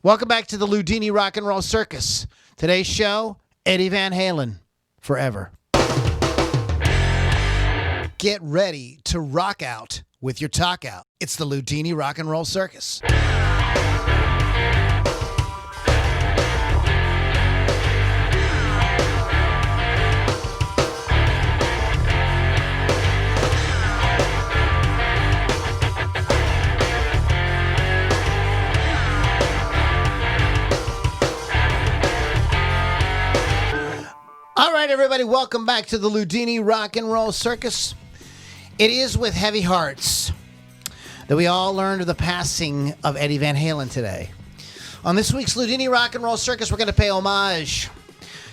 Welcome back to the Loudlini Rock and Roll Circus. Today's show, Eddie Van Halen, forever. Get ready to rock out with your talk out. It's the Loudlini Rock and Roll Circus. All right, everybody, welcome back to the Loudlini Rock and Roll Circus. It is with heavy hearts that we all learned of the passing of Eddie Van Halen today. On this week's Loudlini Rock and Roll Circus, we're going to pay homage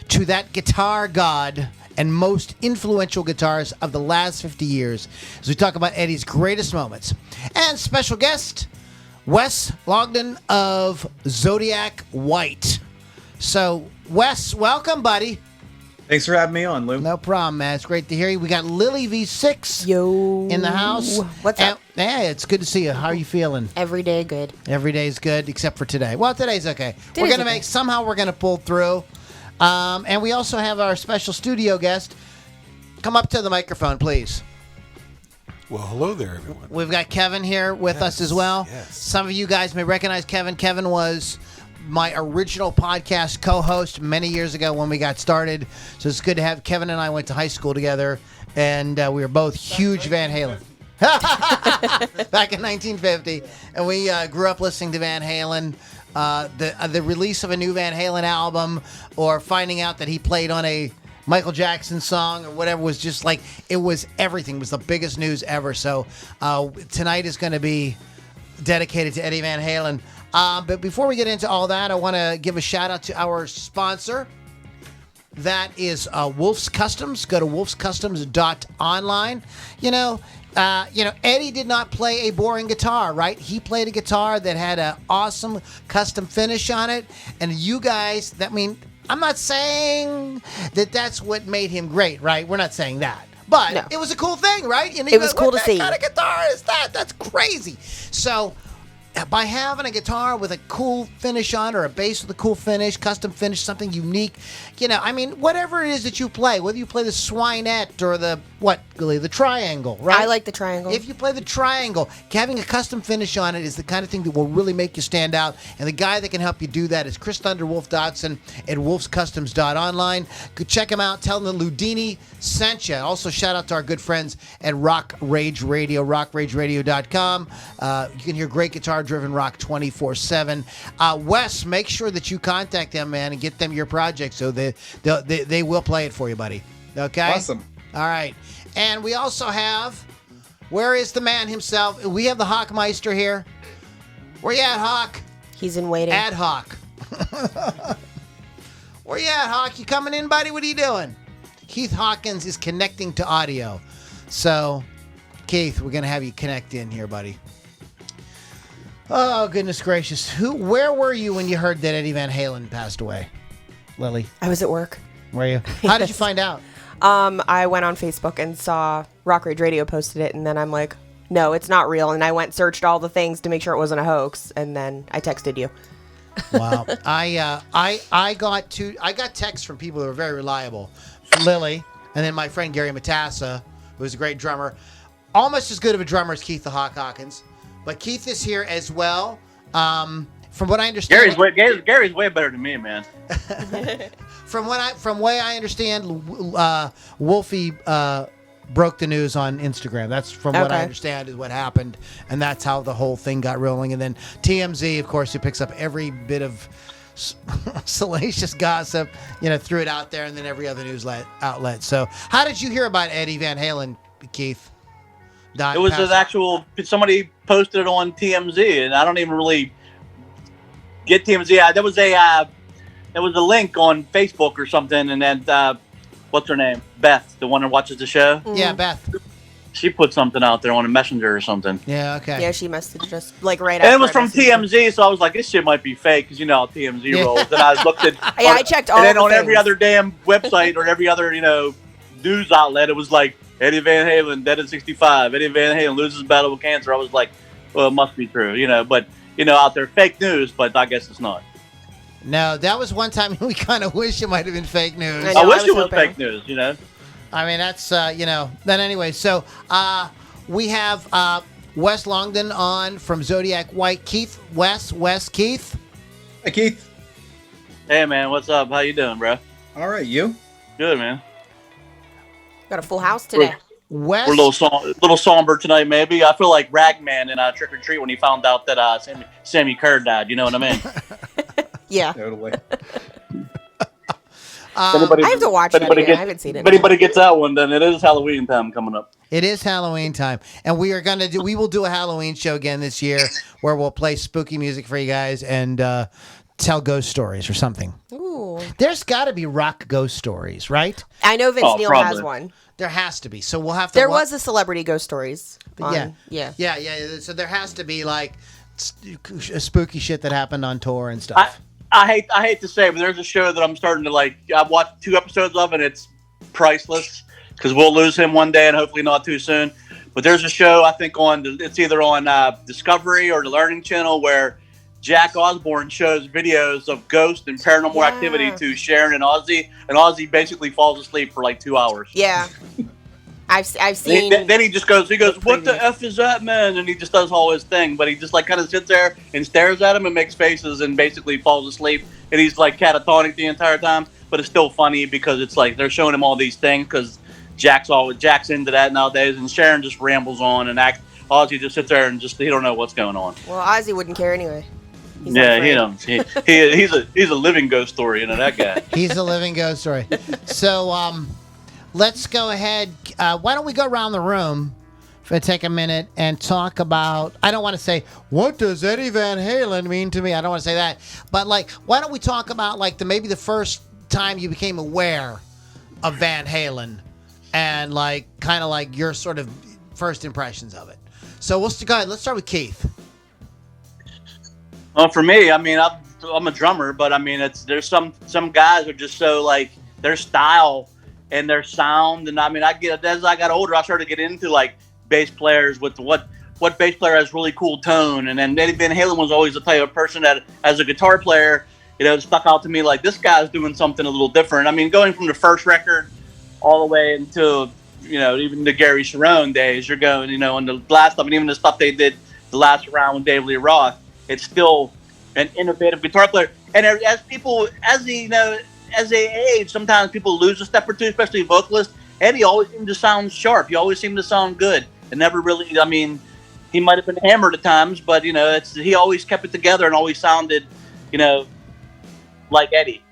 to that guitar god and most influential guitarist of the last 50 years as we talk about Eddie's greatest moments. And special guest, Wes Longdon of Zodiac White. So, Wes, welcome, buddy. Thanks for having me on, Lou. No problem, man. It's great to hear you. We got Lily V6 in the house. What's up? Yeah, it's good to see you. How are you feeling? Every day good. Every day's good, except for today. Well, today's okay. Today's Somehow we're gonna pull through. And we also have our special studio guest. Come up to the microphone, please. Well, hello there, everyone. We've got Kevin here with us as well. Yes. Some of you guys may recognize Kevin. Kevin was my original podcast co-host many years ago when we got started. So it's good to have Kevin and I went to high school together, and we were both huge Van Halen. Back in 1950, and we grew up listening to Van Halen. The release of a new Van Halen album, or finding out that he played on a Michael Jackson song or whatever, was just like, it was everything. It was the biggest news ever. So tonight is going to be dedicated to Eddie Van Halen. But before we get into all that, I want to give a shout out to our sponsor. That is Wolf's Customs. Go to wolfscustoms.online. Eddie did not play a boring guitar, right? He played a guitar that had an awesome custom finish on it. And you guys, I'm not saying that that's what made him great, right? We're not saying that. But no. It was a cool thing, right? It was cool to see. What kind of guitar is that? That's crazy. So by having a guitar with a cool finish on, or a bass with a cool finish, custom finish, something unique, whatever it is that you play, whether you play the Swinette or the triangle, right? I like the triangle. If you play the triangle, having a custom finish on it is the kind of thing that will really make you stand out. And the guy that can help you do that is Chris Thunderwolf Dodson at wolfscustoms.online. Go check him out. Tell them that Loudlini sent you. Also, shout out to our good friends at Rock Rage Radio, rockrageradio.com. You can hear great guitar-driven rock 24/7. Wes, make sure that you contact them, man, and get them your project so they will play it for you, buddy. Okay? Awesome. All right. And we also have, where is the man himself? We have the Hawkmeister here. Where you at, Hawk? He's in waiting. Ad Hawk. Where you at, Hawk? You coming in, buddy? What are you doing? Keith Hawkins is connecting to audio. So, Keith, we're going to have you connect in here, buddy. Oh, goodness gracious. Where were you when you heard that Eddie Van Halen passed away? Lily? I was at work. Were you? How did you find out? I went on Facebook and saw Rock Rage Radio posted it, and then I'm like, no, it's not real. And I searched all the things to make sure it wasn't a hoax, and then I texted you. Wow. I got texts from people who were very reliable. Lily, and then my friend Gary Matassa, who was a great drummer. Almost as good of a drummer as Keith the Hawk Hawkins. But Keith is here as well. From what I understand, Gary's way better than me, man. From way I understand, Wolfie broke the news on Instagram. That's from what I understand is what happened, and that's how the whole thing got rolling. And then TMZ, of course, who picks up every bit of salacious gossip, threw it out there, and then every other news outlet. So, how did you hear about Eddie Van Halen, Keith? It was an actual, somebody posted it on TMZ, and I don't even really get TMZ. There was a link on Facebook or something, and then what's her name? Beth, the one that watches the show. Mm-hmm. Yeah, Beth. She put something out there on a messenger or something. Yeah, okay. Yeah, she messaged us right after. And it was from TMZ, so I was like, this shit might be fake, because you know how TMZ rolls. Then I looked at, I checked all. And then on every other damn website or every other news outlet, it was like Eddie Van Halen dead at 65. Eddie Van Halen loses battle with cancer. I was like, well, it must be true, But out there fake news, but I guess it's not. No, that was one time we kind of wish it might have been fake news. I know, I wish it was hoping. fake news. I mean, that's, Then anyway, so we have Wes Longdon on from Zodiac White. Keith, Keith. Hey, Keith. Hey, man, what's up? How you doing, bro? All right, you? Good, man. Got a full house today. Wes. We're a little somber tonight, maybe. I feel like Ragman in Trick or Treat when he found out that Sammy Kerr died. You know what I mean? Yeah. Totally. I have to watch it again. I haven't seen it. If anybody gets that one, then it is Halloween time coming up. It is Halloween time, and we will do a Halloween show again this year where we'll play spooky music for you guys and tell ghost stories or something. Ooh. There's got to be rock ghost stories, right? I know Vince Neil probably has one. There has to be. So we'll have to. There was a celebrity ghost stories. Yeah. So there has to be like spooky shit that happened on tour and stuff. I hate to say it, but there's a show that I'm starting to like. I've watched 2 episodes of, and it's priceless because we'll lose him one day, and hopefully not too soon. But there's a show I think it's either on Discovery or the Learning Channel where Jack Osbourne shows videos of ghosts and paranormal activity to Sharon and Ozzy, and Ozzy basically falls asleep for like 2 hours. Yeah. I've seen. Then he goes, "What the F is that, man?" And he just does all his thing, but he just like kind of sits there and stares at him and makes faces and basically falls asleep. And he's like catatonic the entire time, but it's still funny because it's like they're showing him all these things because Jack's into that nowadays, and Sharon just rambles on and Ozzy just sits there and he don't know what's going on. Well, Ozzy wouldn't care anyway. He's he's a living ghost story, that guy. He's a living ghost story. So, let's go ahead. Why don't we go around the room for take a minute and talk about, I don't want to say, what does Eddie Van Halen mean to me? I don't want to say that. But, why don't we talk about, maybe the first time you became aware of Van Halen and, your sort of first impressions of it. So, go ahead. Let's start with Keith. Well, for me, I mean, I'm a drummer, but I mean, there's some guys are just so their style and their sound, and I mean, as I got older, I started to get into bass players with what bass player has really cool tone, and then Eddie Van Halen was always the type of person that, as a guitar player, it stuck out to me this guy's doing something a little different. I mean, going from the first record all the way into even the Gary Cherone days, you're going and the last stuff, and even the stuff they did the last round with David Lee Roth. It's still an innovative guitar player, and as they age, sometimes people lose a step or two, especially vocalists. Eddie always seemed to sound sharp. He always seemed to sound good, and never really. I mean, he might have been hammered at times, but he always kept it together and always sounded, like Eddie.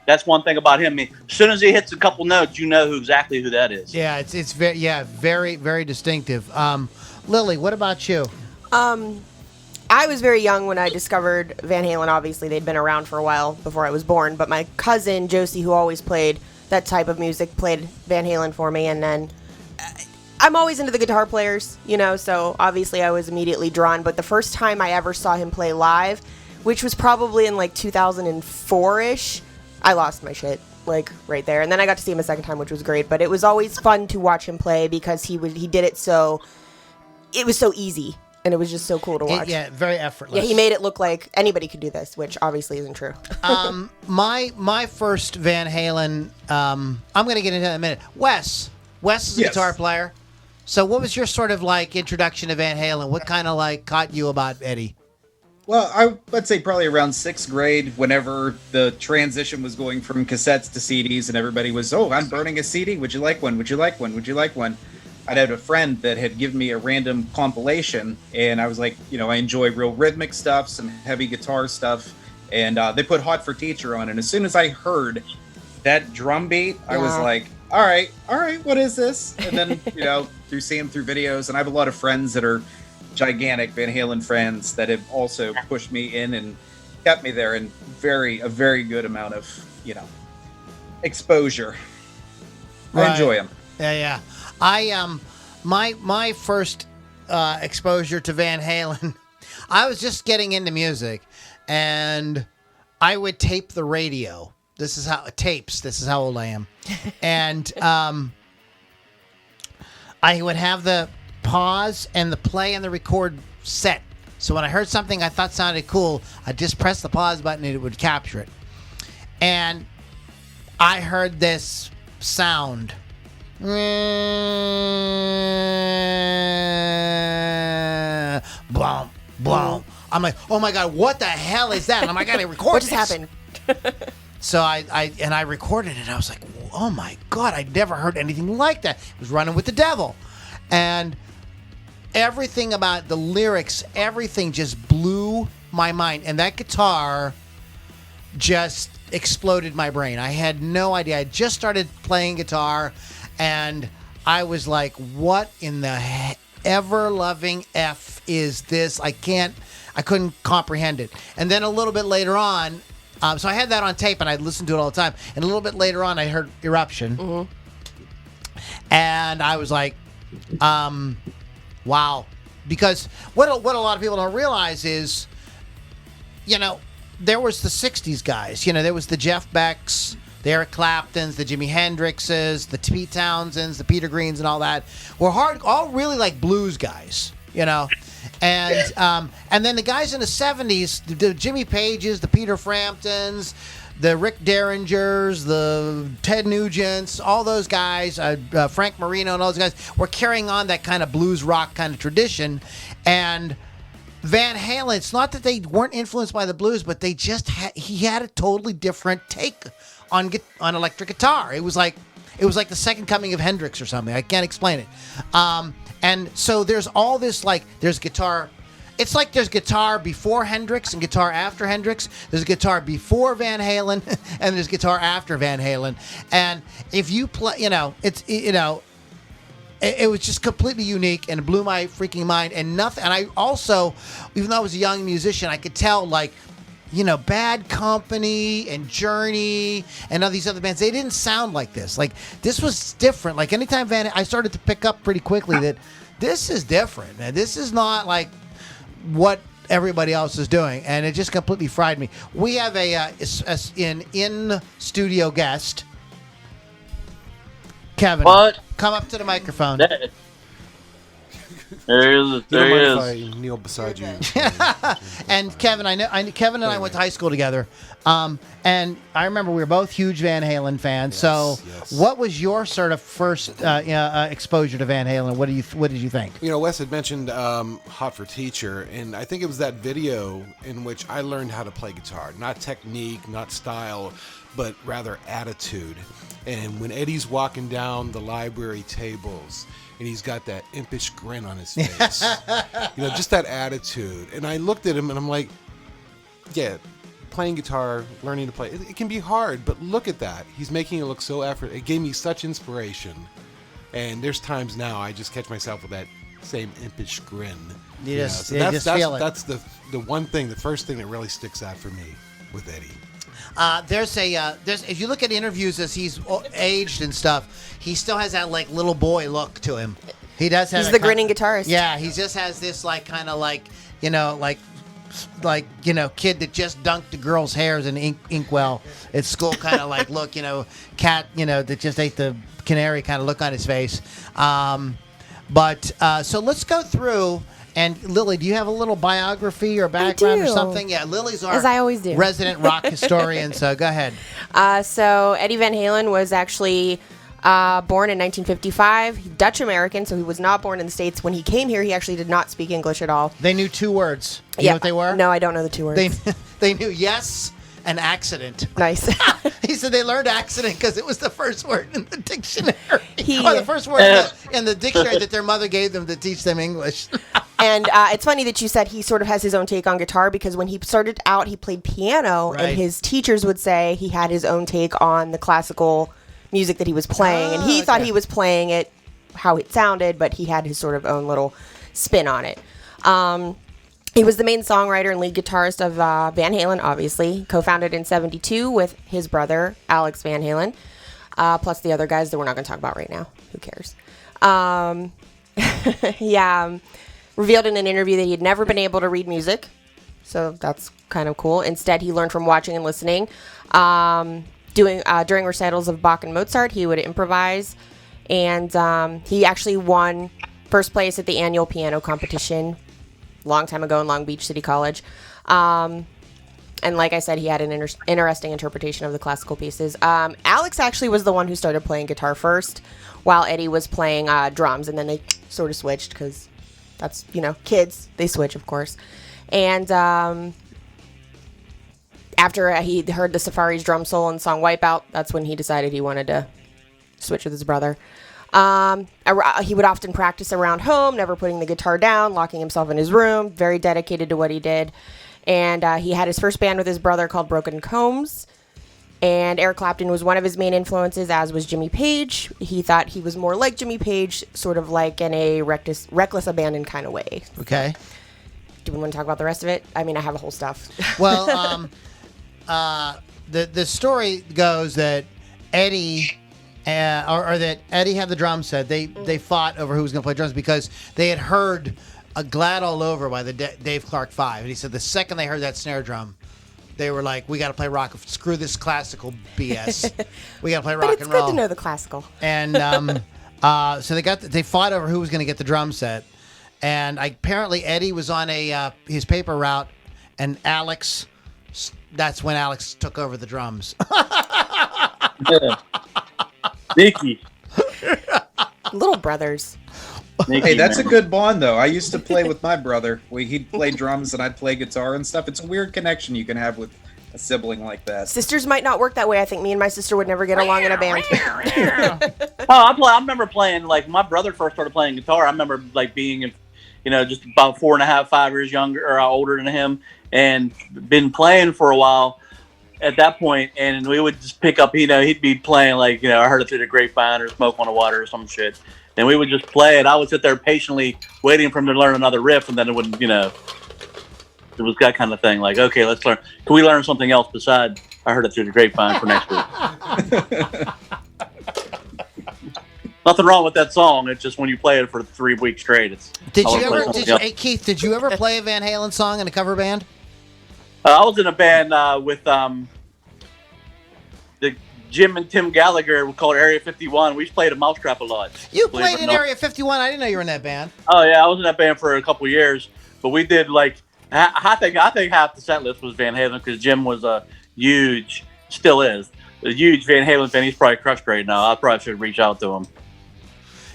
That's one thing about him. I mean, as soon as he hits a couple notes, you know exactly who that is. Yeah, it's very, very distinctive. Lily, what about you? I was very young when I discovered Van Halen. Obviously, they'd been around for a while before I was born, but my cousin, Josie, who always played that type of music, played Van Halen for me, and then I'm always into the guitar players, so obviously I was immediately drawn, but the first time I ever saw him play live, which was probably in 2004-ish, I lost my shit, right there, and then I got to see him a second time, which was great, but it was always fun to watch him play because he did it it was so easy. And it was just so cool to watch. Very effortless. Yeah, he made it look like anybody could do this, which obviously isn't true. My first Van Halen, I'm going to get into that in a minute. Wes is a guitar player. So what was your sort of introduction to Van Halen? What kind of caught you about Eddie? Well, I'd say probably around 6th grade, whenever the transition was going from cassettes to CDs, and everybody was, I'm burning a CD. Would you like one? Would you like one? Would you like one? I'd had a friend that had given me a random compilation, and I was like, I enjoy real rhythmic stuff, some heavy guitar stuff, and they put Hot for Teacher on, and as soon as I heard that drum beat, I was like, all right, what is this? And then, through seeing through videos, and I have a lot of friends that are gigantic Van Halen fans that have also pushed me in and kept me there, and a very good amount of, exposure. Right. I enjoy them. Yeah. My first exposure to Van Halen, I was just getting into music, and I would tape the radio. This is how old I am. And I would have the pause and the play and the record set So when I heard something I thought sounded cool, I'd just press the pause button and it would capture it. And I heard this sound. Blum, blum. I'm like, oh my God, what the hell is that? And I'm like, I gotta record What this. just happened? So I recorded it. I was like, oh my God, I'd never heard anything like that. It was Running with the Devil. And everything about the lyrics, everything just blew my mind. And that guitar just exploded my brain. I had no idea. I just started playing guitar and I was like, what in the ever-loving F is this? I couldn't comprehend it. And then a little bit later on, so I had that on tape and I'd listen to it all the time. And a little bit later on, I heard Eruption. Mm-hmm. And I was like, wow. Because what a lot of people don't realize is, there was the 60s guys. There was the Jeff Becks, the Eric Claptons, the Jimi Hendrixes, the Pete Townsends, the Peter Greens and all that. Were all really like blues guys, And then the guys in the 70s, the Jimmy Pages, the Peter Framptons, the Rick Derringers, the Ted Nugents, all those guys, Frank Marino and all those guys were carrying on that kind of blues rock kind of tradition. And Van Halen, it's not that they weren't influenced by the blues, but they just he had a totally different take on electric guitar. It was like the second coming of Hendrix or something. I can't explain it. And so there's all this, there's guitar. It's like there's guitar before Hendrix and guitar after Hendrix. There's guitar before Van Halen and there's guitar after Van Halen. And if you play, it was just completely unique and it blew my freaking mind. And nothing. And I also, even though I was a young musician, I could tell Bad Company and Journey and all these other bands, they didn't sound like this. This was different. Anytime I started to pick up pretty quickly that this is different. Man. This is not like what everybody else is doing. And it just completely fried me. We have an in-studio guest. Kevin, what? Come up to the microphone. There he is. There he is. If I kneel beside you. And Kevin, Kevin and I went to high school together. And I remember we were both huge Van Halen fans. Yes. What was your sort of first exposure to Van Halen? What did you think? Wes had mentioned Hot for Teacher, and I think it was that video in which I learned how to play guitar. Not technique, not style, but rather attitude. And when Eddie's walking down the library tables, and he's got that impish grin on his face, just that attitude. And I looked at him, and I'm like, yeah, playing guitar, learning to play, it can be hard, but look at that. He's making it look so effortless. It gave me such inspiration. And there's times now I just catch myself with that same impish grin. Just feel it. That's the one thing, the first thing that really sticks out for me with Eddie. There's if you look at interviews as he's aged and stuff, he still has that little boy look to him. He does have. He's the grinning guitarist. Yeah, he just has this kind of kid that just dunked the girl's hairs in inkwell at school kind of look, cat, that just ate the canary kind of look on his face. So let's go through. And Lily, do you have a little biography or background or something? Yeah, Lily's our as I always do. resident rock historian, so go ahead. So Eddie Van Halen was actually born in 1955, Dutch American, so he was not born in the States. When he came here, he actually did not speak English at all. They knew two words. You know what they were? No, I don't know the two words. They knew yes and accident. Nice. He said they learned accident because it was the first word in the dictionary. Or the first word in the dictionary that their mother gave them to teach them English. And it's funny that you said he sort of has his own take on guitar, because when he started out, he played piano, and his teachers would say he had his own take on the classical music that he was playing. And he thought he was playing it how it sounded, but he had his sort of own little spin on it. He was the main songwriter and lead guitarist of Van Halen, obviously, co-founded in 1972 with his brother, Alex Van Halen, plus the other guys that we're not going to talk about right now. Who cares? Revealed in an interview that he had never been able to read music, so that's kind of cool. Instead, he learned from watching and listening. During recitals of Bach and Mozart, he would improvise, and he actually won first place at the annual piano competition long time ago in Long Beach City College. And like I said, he had an interesting interpretation of the classical pieces. Alex actually was the one who started playing guitar first, while Eddie was playing drums, and then they sort of switched because that's, kids, they switch, of course. And after he heard the Safari's drum solo in the song Wipeout, that's when he decided he wanted to switch with his brother. He would often practice around home, never putting the guitar down, locking himself in his room, very dedicated to what he did. And he had his first band with his brother called Broken Combs. And Eric Clapton was one of his main influences, as was Jimmy Page. He thought he was more like Jimmy Page, sort of like in a reckless abandon kind of way. Okay. Do we want to talk about the rest of it? I mean, I have a whole stuff. Well, the story goes that Eddie, or that Eddie had the drum set. They fought over who was going to play drums because they had heard "Glad All Over" by the Dave Clark Five, and he said the second they heard that snare drum, they were like, "We got to play rock. Screw this classical BS. We got to play rock and roll." But it's good to know the classical. And so they fought over who was going to get the drum set, and apparently Eddie was on his paper route, and Alex. That's when Alex took over the drums. Yeah. Nicky. Little brothers. Nicky, Hey, that's man. a good bond, though. I used to play with my brother. He'd play drums and I'd play guitar and stuff. It's a weird connection you can have with a sibling like that. Sisters might not work that way. I think me and my sister would never get along in a band. I remember playing, like, my brother first started playing guitar. I remember, like, being, just about 4.5, 5 years younger or older than him, and been playing for a while at that point. And we would just pick up, he'd be playing, like, I heard it through the grapevine or Smoke on the Water or some shit. And we would just play it. I would sit there patiently waiting for him to learn another riff, and then it wouldn't, it was that kind of thing. Like, okay, let's learn. Can we learn something else besides I heard it through the grapevine for next week? Nothing wrong with that song. It's just when you play it for 3 weeks straight, it's. Hey Keith, did you ever play a Van Halen song in a cover band? I was in a band with the Jim and Tim Gallagher. We called Area 51. We played a Mousetrap a lot. You played in Area 51. I didn't know you were in that band. Oh yeah, I was in that band for a couple of years. But we did I think half the set list was Van Halen because Jim was still is a huge Van Halen fan. He's probably crushed right now. I probably should reach out to him.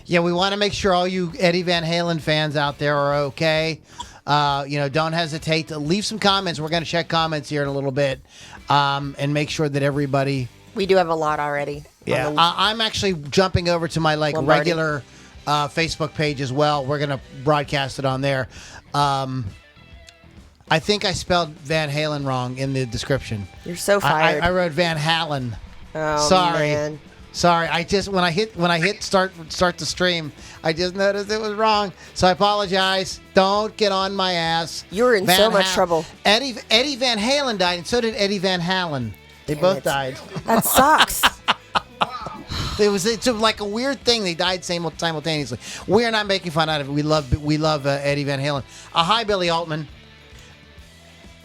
Yeah, we want to make sure all you Eddie Van Halen fans out there are okay. Don't hesitate to leave some comments. We're going to check comments here in a little bit and make sure that everybody. We do have a lot already. Yeah, I'm actually jumping over to my Lombardi. regular Facebook page as well. We're going to broadcast it on there. I think I spelled Van Halen wrong in the description. You're so fired. I wrote Van Halen. Oh, Sorry. man. Sorry, I just when I hit start the stream, I just noticed it was wrong. So I apologize. Don't get on my ass. You were in so much trouble. Eddie Van Halen died, and so did Eddie Van Halen. They both died. That sucks. It's like a weird thing. They died simultaneously. We are not making fun out of it. We love Eddie Van Halen. Hi, Billy Altman.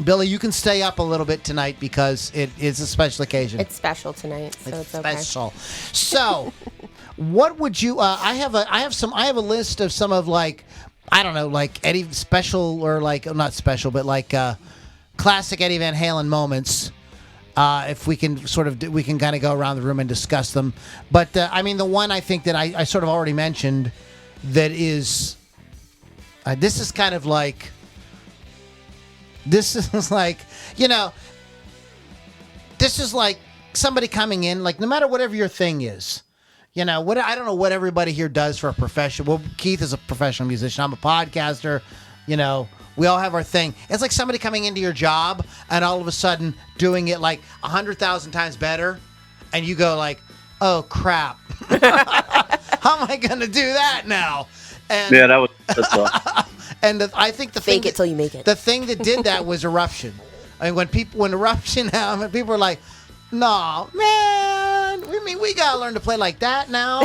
Billy, you can stay up a little bit tonight because it is a special occasion. It's special tonight, so it's okay. Special. So, what would you? I have a list of some of like Eddie special or not special, but classic Eddie Van Halen moments. If we can we can kind of go around the room and discuss them. But the one I think that I sort of already mentioned that is this is kind of like. This is like somebody coming in, no matter whatever your thing is, I don't know what everybody here does for a profession. Well, Keith is a professional musician. I'm a podcaster. We all have our thing. It's like somebody coming into your job and all of a sudden doing it 100,000 times better. And you go oh crap. How am I going to do that now? And, yeah, that's tough. And I think fake it till you make it. The thing that did that was Eruption. When Eruption happened, people were like, "No, man, we gotta learn to play like that now."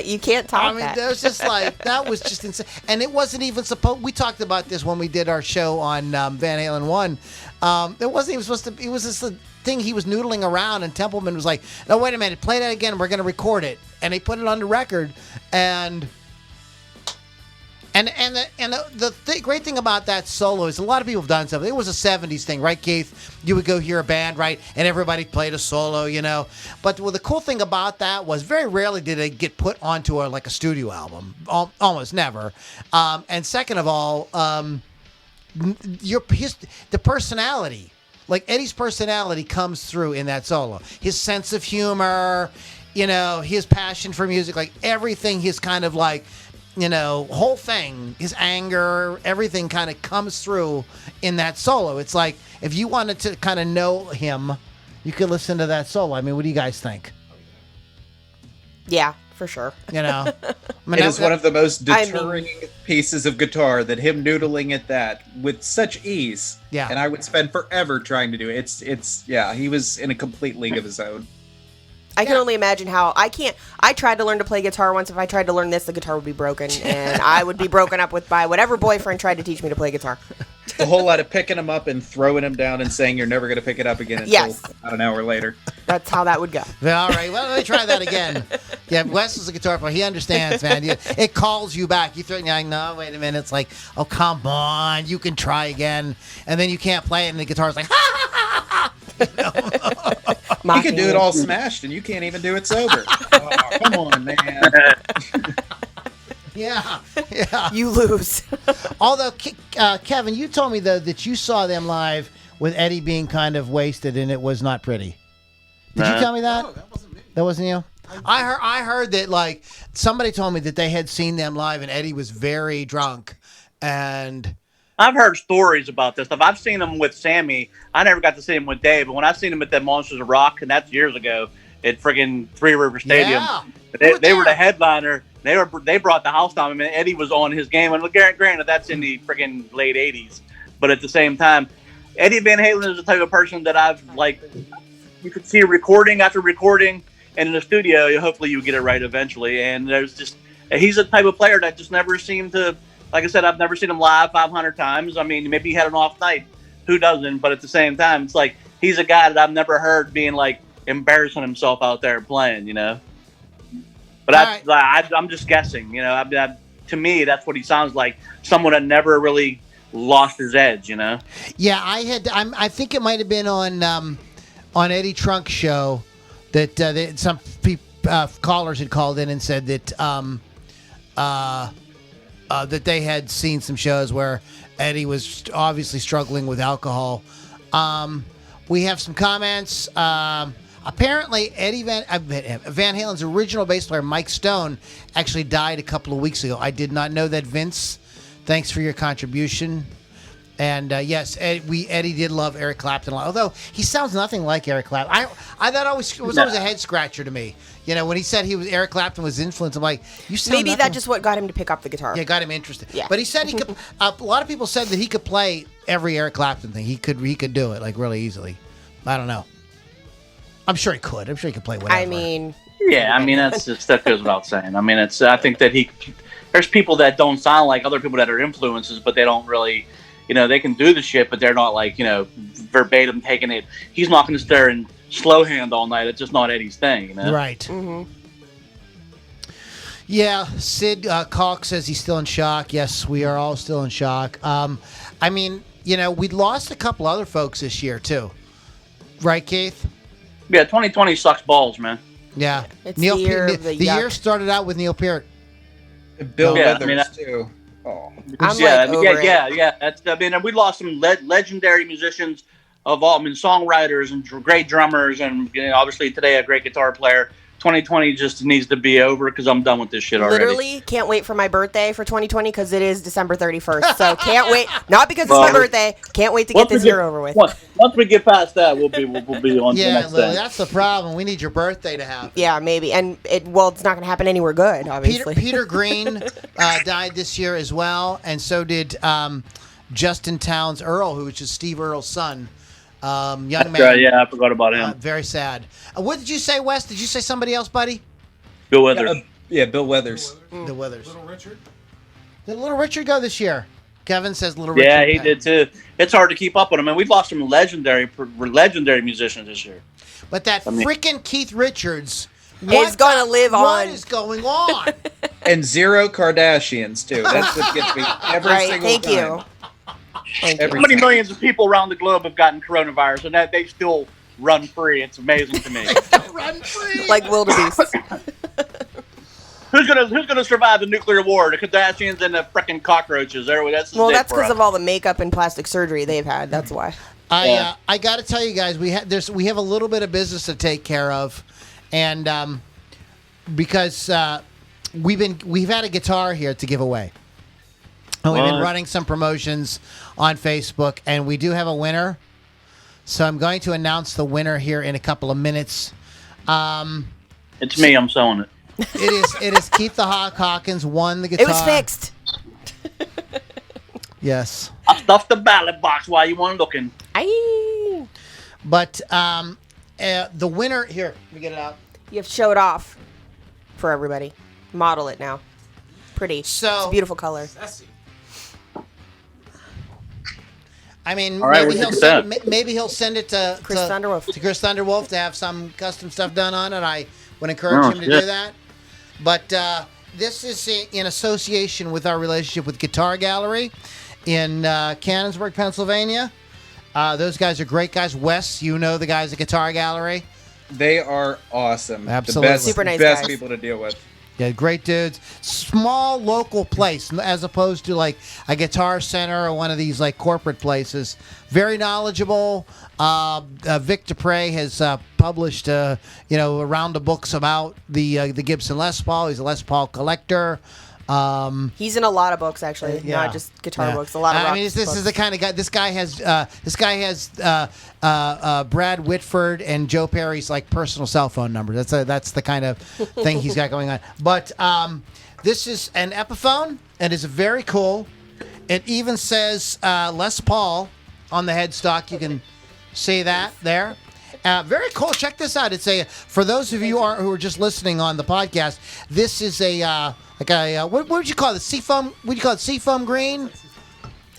You can't top that. It was just that was just insane. And it wasn't even supposed. We talked about this when we did our show on Van Halen 1. It wasn't even supposed to. It was just a thing he was noodling around, and Templeman was like, "No, wait a minute, play that again. We're gonna record it." And they put it on the record, and Great thing about that solo is a lot of people have done something. It was a 70s thing, right, Keith? You would go hear a band, right, and everybody played a solo, you know. But the cool thing about that was very rarely did it get put onto a studio album. Almost never. And second of all, the personality, like Eddie's personality, comes through in that solo. His sense of humor, you know, his passion for music, like everything. His kind of like, you know, whole thing, his anger, everything kind of comes through in that solo. It's like if you wanted to kind of know him, you could listen to that solo. I mean, what do you guys think? Yeah, for sure. You know, it is one of the most deterring pieces of guitar, that him noodling at that with such ease. Yeah. And I would spend forever trying to do it. He was in a complete league of his own. I can only imagine how I tried to learn to play guitar once. If I tried to learn this, the guitar would be broken, and I would be broken up with by whatever boyfriend tried to teach me to play guitar. A whole lot of picking him up and throwing him down and saying you're never going to pick it up again until about an hour later. That's how that would go. All right, well, let me try that again. Yeah, Wes is a guitar player. He understands, man. It calls you back. You think, no, wait a minute. It's like, oh, come on. You can try again. And then you can't play it, and the guitar's like, ha, ha, ha, ha. You know? You can do it all smashed, and you can't even do it sober. Oh, come on, man. Yeah. You lose. Although, Kevin, you told me, though, that you saw them live with Eddie being kind of wasted, and it was not pretty. Did you tell me that? No, that wasn't me. That wasn't you? I heard that, like, somebody told me that they had seen them live, and Eddie was very drunk, and... I've heard stories about this stuff. I've seen them with Sammy. I never got to see him with Dave, but when I seen him at that Monsters of Rock, and that's years ago, at friggin' Three River Stadium, they were the headliner. They brought the house down. I mean, Eddie was on his game, and granted, that's in the friggin' late '80s. But at the same time, Eddie Van Halen is the type of person that I've you could see recording after recording, and in the studio, hopefully you get it right eventually. And he's the type of player that just never seemed to. Like I said, I've never seen him live 500 times. I mean, maybe he had an off night. Who doesn't? But at the same time, it's like he's a guy that I've never heard being like embarrassing himself out there playing, you know. But I'm just guessing, you know. To me, that's what he sounds like. Someone that never really lost his edge, you know. Yeah, I think it might have been on Eddie Trunk's show that some callers had called in and said that that they had seen some shows where Eddie was obviously struggling with alcohol. We have some comments. Apparently, Eddie Van Halen's original bass player, Mike Stone, actually died a couple of weeks ago. I did not know that, Vince. Thanks for your contribution. And yes, Eddie did love Eric Clapton a lot, although he sounds nothing like Eric Clapton. I thought it was always a head scratcher to me. You know, when he said Eric Clapton was influenced, I'm like, you sound maybe that's just what got him to pick up the guitar. Yeah, got him interested. Yeah. But he said he could. A lot of people said that he could play every Eric Clapton thing. He could do it like really easily. I don't know. I'm sure he could. I'm sure he could play whatever. I mean, yeah. I mean, that goes without saying. I mean, I think that there's people that don't sound like other people that are influences, but they don't really. You know, they can do the shit, but they're not like, you know, verbatim taking it. He's not going to stare and slow hand all night. It's just not Eddie's thing, you know? Right. Mm-hmm. Yeah, Sid Calk says he's still in shock. Yes, we are all still in shock. I mean, you know, we lost a couple other folks this year, too. Right, Keith? Yeah, 2020 sucks balls, man. Yeah. It's the year started out with Neil Peart. Bill Withers, too. Oh. Yeah. That's. I mean, we lost some legendary musicians of all. I mean, songwriters and great drummers, and you know, obviously today a great guitar player. 2020 just needs to be over because I'm done with this shit already. Literally, can't wait for my birthday for 2020 because it is December 31st. So can't wait. Not because it's my birthday. Can't wait to get this year over with. Once we get past that, we'll be on to the next thing. That's the problem. We need your birthday to happen. Yeah, maybe. And it's not going to happen anywhere good, obviously. Peter Green died this year as well, and so did Justin Townes Earl, who is Steve Earle's son. Young man. Right, yeah, I forgot about him. Very sad. What did you say, Wes? Did you say somebody else, buddy? Bill Withers. Bill Withers. The Withers. Little Richard? Did Little Richard go this year? Kevin says Little Richard. Yeah, he did too. It's hard to keep up with him, and we've lost some legendary musicians this year. But freaking Keith Richards is going to live on. What is going on? And 0 Kardashians too. That's what gets me every single thank time. you. Thank you. How many millions of people around the globe have gotten coronavirus, and that they still run free? It's amazing to me. Run free. Like wildebeests. Who's gonna survive the nuclear war? The Kardashians and the frickin' cockroaches. That's That's because of all the makeup and plastic surgery they've had. That's why. I got to tell you guys, we have a little bit of business to take care of, and because we've had a guitar here to give away, and we've been running some promotions on Facebook, and we do have a winner. So I'm going to announce the winner here in a couple of minutes. It's me. I'm selling it. It is Keith the Hawk Hawkins won the guitar. It was fixed. Yes. I stuffed the ballot box while you weren't looking. Aye. But the winner here, let me get it out. You have to show it off for everybody. Model it now. Pretty. So it's a beautiful color. I mean, All right, maybe he'll send it to Chris Thunderwolf. to Chris Thunderwolf to have some custom stuff done on it. I would encourage him to do that. But this is in association with our relationship with Guitar Gallery in Cannonsburg, Pennsylvania. Those guys are great guys. Wes, you know the guys at Guitar Gallery. They are awesome. Absolutely. The best, Super nice best guys. people to deal with. Yeah, great dudes. Small local place as opposed to like a Guitar Center or one of these like corporate places. Very knowledgeable. Vic Dupre has published a round of books about the Gibson Les Paul. He's a Les Paul collector. He's in a lot of books, actually, not just guitar books. A lot of rock this books. is the kind of guy. This guy has Brad Whitford and Joe Perry's like personal cell phone number. That's the kind of thing he's got going on. But this is an Epiphone, and it's very cool. It even says Les Paul on the headstock. You can see that there. Very cool. Check this out. It's for those of you who are just listening on the podcast. This is what would you call it? Seafoam? Would you call it seafoam green?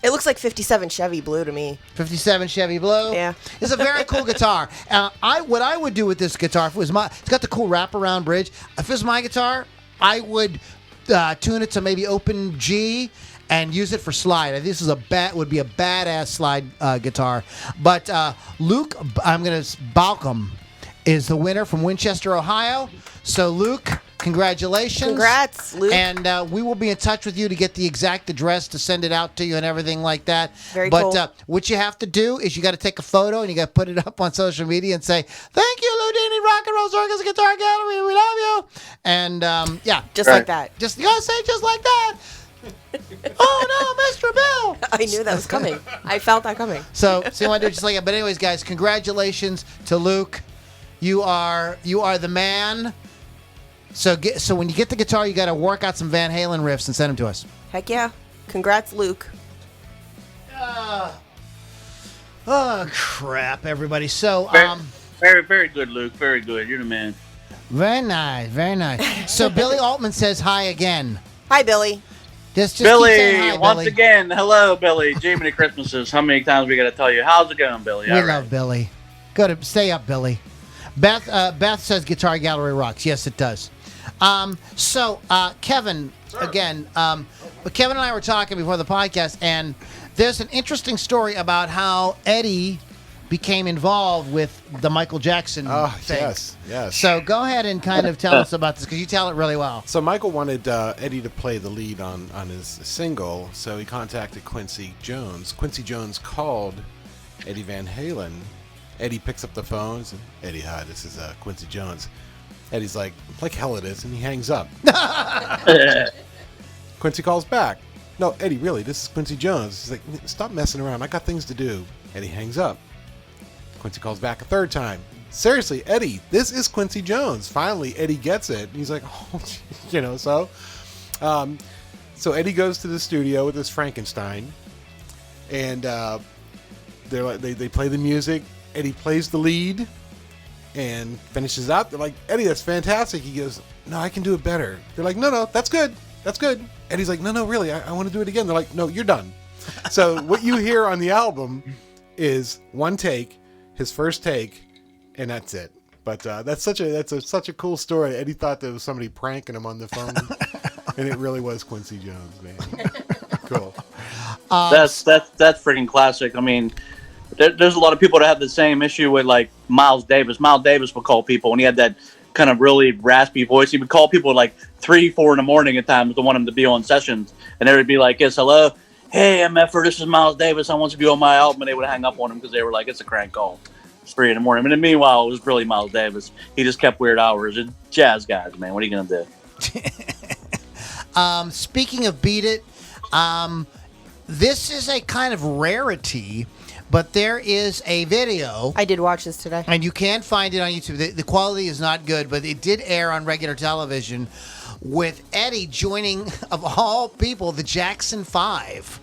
It looks like 57 Chevy Blue to me. 57 Chevy Blue. Yeah. It's a very cool guitar. What I would do with this guitar, if it was it's got the cool wraparound bridge. If it was my guitar, I would tune it to maybe open G and use it for slide. I think this is would be a badass slide guitar. But Luke, Balcom is the winner from Winchester, Ohio. So Luke, congratulations. Congrats, Luke. And we will be in touch with you to get the exact address to send it out to you and everything like that. Very cool. But what you have to do is you got to take a photo and you got to put it up on social media and say, "Thank you, Loudlini Rock Roll Circus Guitar Gallery. We love you." And just like that. You gotta say it just like that. Oh no, Mr. Bill! I knew that was coming. I felt that coming. So you want to do it just like that. But anyways, guys, congratulations to Luke. You are the man. So when you get the guitar, you got to work out some Van Halen riffs and send them to us. Heck yeah. Congrats, Luke. Oh crap, everybody. So Very, very good, Luke. Very good. You're the man. very nice, very nice. So Billy Altman says hi again. Hi, Billy. Just keep saying Billy, hi, once Billy. again, hello, Billy. Jiminy Christmases. How many times we got to tell you? How's it going, Billy? We All right. love Billy. Stay up, Billy. Beth says Guitar Gallery rocks. Yes, it does. Kevin, again, Kevin and I were talking before the podcast, and there's an interesting story about how Eddie became involved with the Michael Jackson thing. Yes. So go ahead and kind of tell us about this, because you tell it really well. So Michael wanted Eddie to play the lead on his single, so he contacted Quincy Jones. Quincy Jones called Eddie Van Halen. Eddie picks up the phone and, "Eddie, hi, this is Quincy Jones." Eddie's like hell it is, and he hangs up. Quincy calls back. "No, Eddie, really, this is Quincy Jones." He's like, "Stop messing around. I got things to do." Eddie hangs up. Quincy calls back a third time. "Seriously, Eddie, this is Quincy Jones." Finally, Eddie gets it. He's like, "Oh," so Eddie goes to the studio with his Frankenstein, and they play the music. Eddie plays the lead and finishes out. They're like, "Eddie, that's fantastic." He goes, "No, I can do it better." They're like, No, that's good. That's good." Eddie's like, No, really, I want to do it again. They're like, "No, you're done." So what you hear on the album is one take, his first take, and that's it. But that's such a cool story. Eddie thought there was somebody pranking him on the phone. And it really was Quincy Jones, man. Cool. That's freaking classic. I mean, there's a lot of people that have the same issue with like Miles Davis. Miles Davis would call people when he had that kind of really raspy voice. He would call people at like 3, 4 in the morning at times to want him to be on sessions, and they would be like, "Yes, hello, hey, MFer, this is Miles Davis. I want you to be on my album," and they would hang up on him because they were like, "It's a crank call. It's 3 in the morning." And meanwhile, it was really Miles Davis. He just kept weird hours. It's jazz guys, man. What are you gonna do? Speaking of Beat It, this is a kind of rarity, but there is a video. I did watch this today. And you can find it on YouTube. The quality is not good, but it did air on regular television with Eddie joining, of all people, the Jackson 5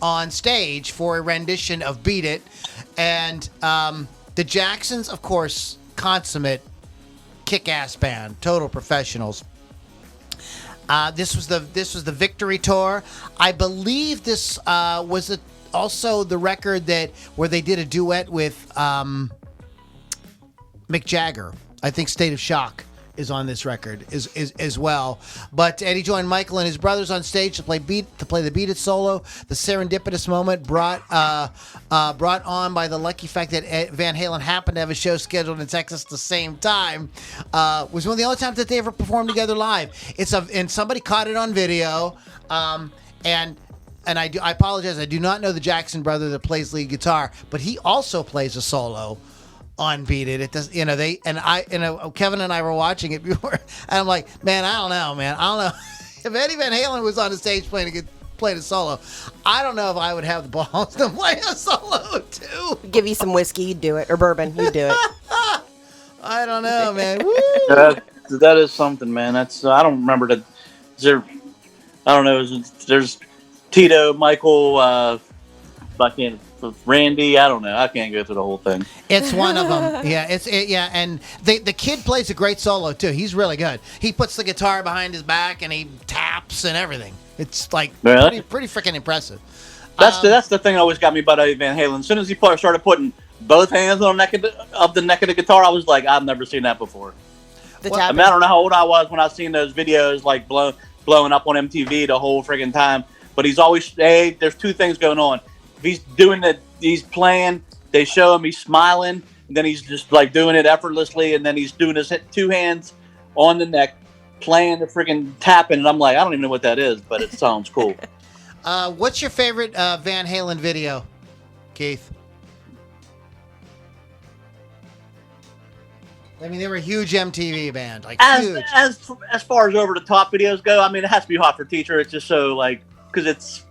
on stage for a rendition of Beat It. And the Jacksons, of course, consummate kick-ass band, total professionals. This was the Victory Tour. I believe this was also the record where they did a duet with Mick Jagger. I think State of Shock is on this record as well. But Eddie joined Michael and his brothers on stage to play the Beat It solo. The serendipitous moment brought on by the lucky fact that Van Halen happened to have a show scheduled in Texas at the same time was one of the only times that they ever performed together live. And somebody caught it on video. And I apologize, I do not know the Jackson brother that plays lead guitar, but he also plays a solo on Beat It. It does, Kevin and I were watching it before, and I'm like, man, I don't know. If Eddie Van Halen was on the stage playing a solo, I don't know if I would have the balls to play a solo too. Give you some whiskey, you'd do it, or bourbon, you'd do it. I don't know, man. Woo! That is something, man. That's I don't remember the. Is there? I don't know. There's Tito, Michael, fucking Randy. I don't know. I can't go through the whole thing. It's one of them. Yeah, and the kid plays a great solo too. He's really good. He puts the guitar behind his back and he taps and everything. It's like pretty freaking impressive. That's the thing that always got me about Eddie Van Halen. As soon as he started putting both hands on the neck of the guitar, I was like, I've never seen that before. I don't know how old I was when I seen those videos like blowing up on MTV the whole friggin' time. But he's always there's two things going on. If he's playing, they show him he's smiling, and then he's just like doing it effortlessly, and then he's doing his 2 hands on the neck, playing the freaking tapping, and I'm like, I don't even know what that is, but it sounds cool. What's your favorite Van Halen video, Keith? I mean, they were a huge MTV band, like huge. As far as over the top videos go, I mean, it has to be Hot for Teacher. It's just so like because it's.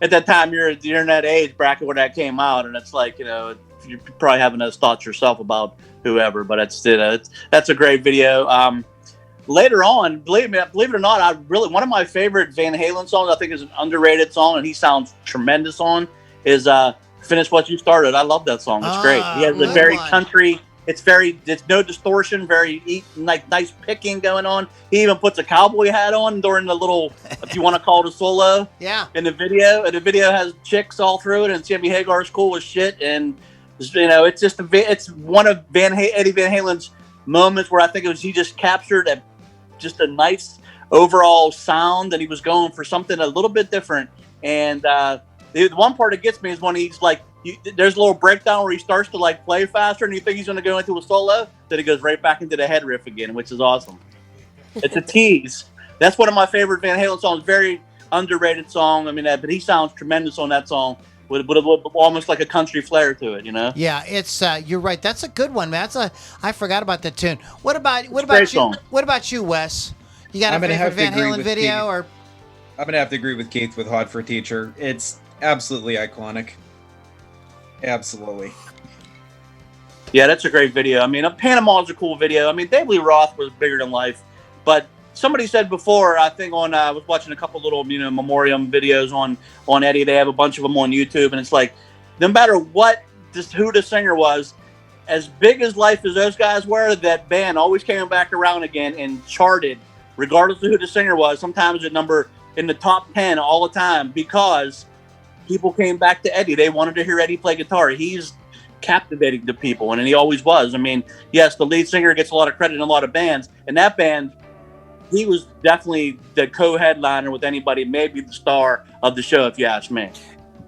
At that time, you're in that age bracket where that came out, and it's like, you're probably having those thoughts yourself about whoever, but that's a great video. Later on, believe it or not, one of my favorite Van Halen songs, I think is an underrated song, and he sounds tremendous on, is Finish What You Started. I love that song. It's great. He has a very country. It's no distortion, very nice picking going on. He even puts a cowboy hat on during the little, if you want to call it a solo. Yeah. In the video, and the video has chicks all through it, and Sammy Hagar's cool as shit. And it's one of Eddie Van Halen's moments where I think he just captured a nice overall sound, and he was going for something a little bit different. And the one part that gets me is when he's like. There's a little breakdown where he starts to like play faster, and you think he's going to go into a solo, then he goes right back into the head riff again, which is awesome. It's a tease. That's one of my favorite Van Halen songs. Very underrated song. I mean, but he sounds tremendous on that song with almost like a country flair to it, Yeah, it's you're right. That's a good one, man. I forgot about that tune. What about you? Song. What about you, Wes? You got a favorite Van Halen video, or? I'm gonna have to agree with Keith with Hot for Teacher. It's absolutely iconic. Absolutely. Yeah, that's a great video. I mean, Panama is a cool video. I mean, David Lee Roth was bigger than life, but somebody said before, I think I was watching a couple little, memoriam videos on Eddie. They have a bunch of them on YouTube, and it's like, no matter who the singer was, as big as life as those guys were, that band always came back around again and charted, regardless of who the singer was. Sometimes a number in the top 10 all the time because people came back to Eddie. They wanted to hear Eddie play guitar. He's captivating to people, and he always was. I mean, yes, the lead singer gets a lot of credit in a lot of bands, and that band he was definitely the co-headliner with anybody, maybe the star of the show, if you ask me.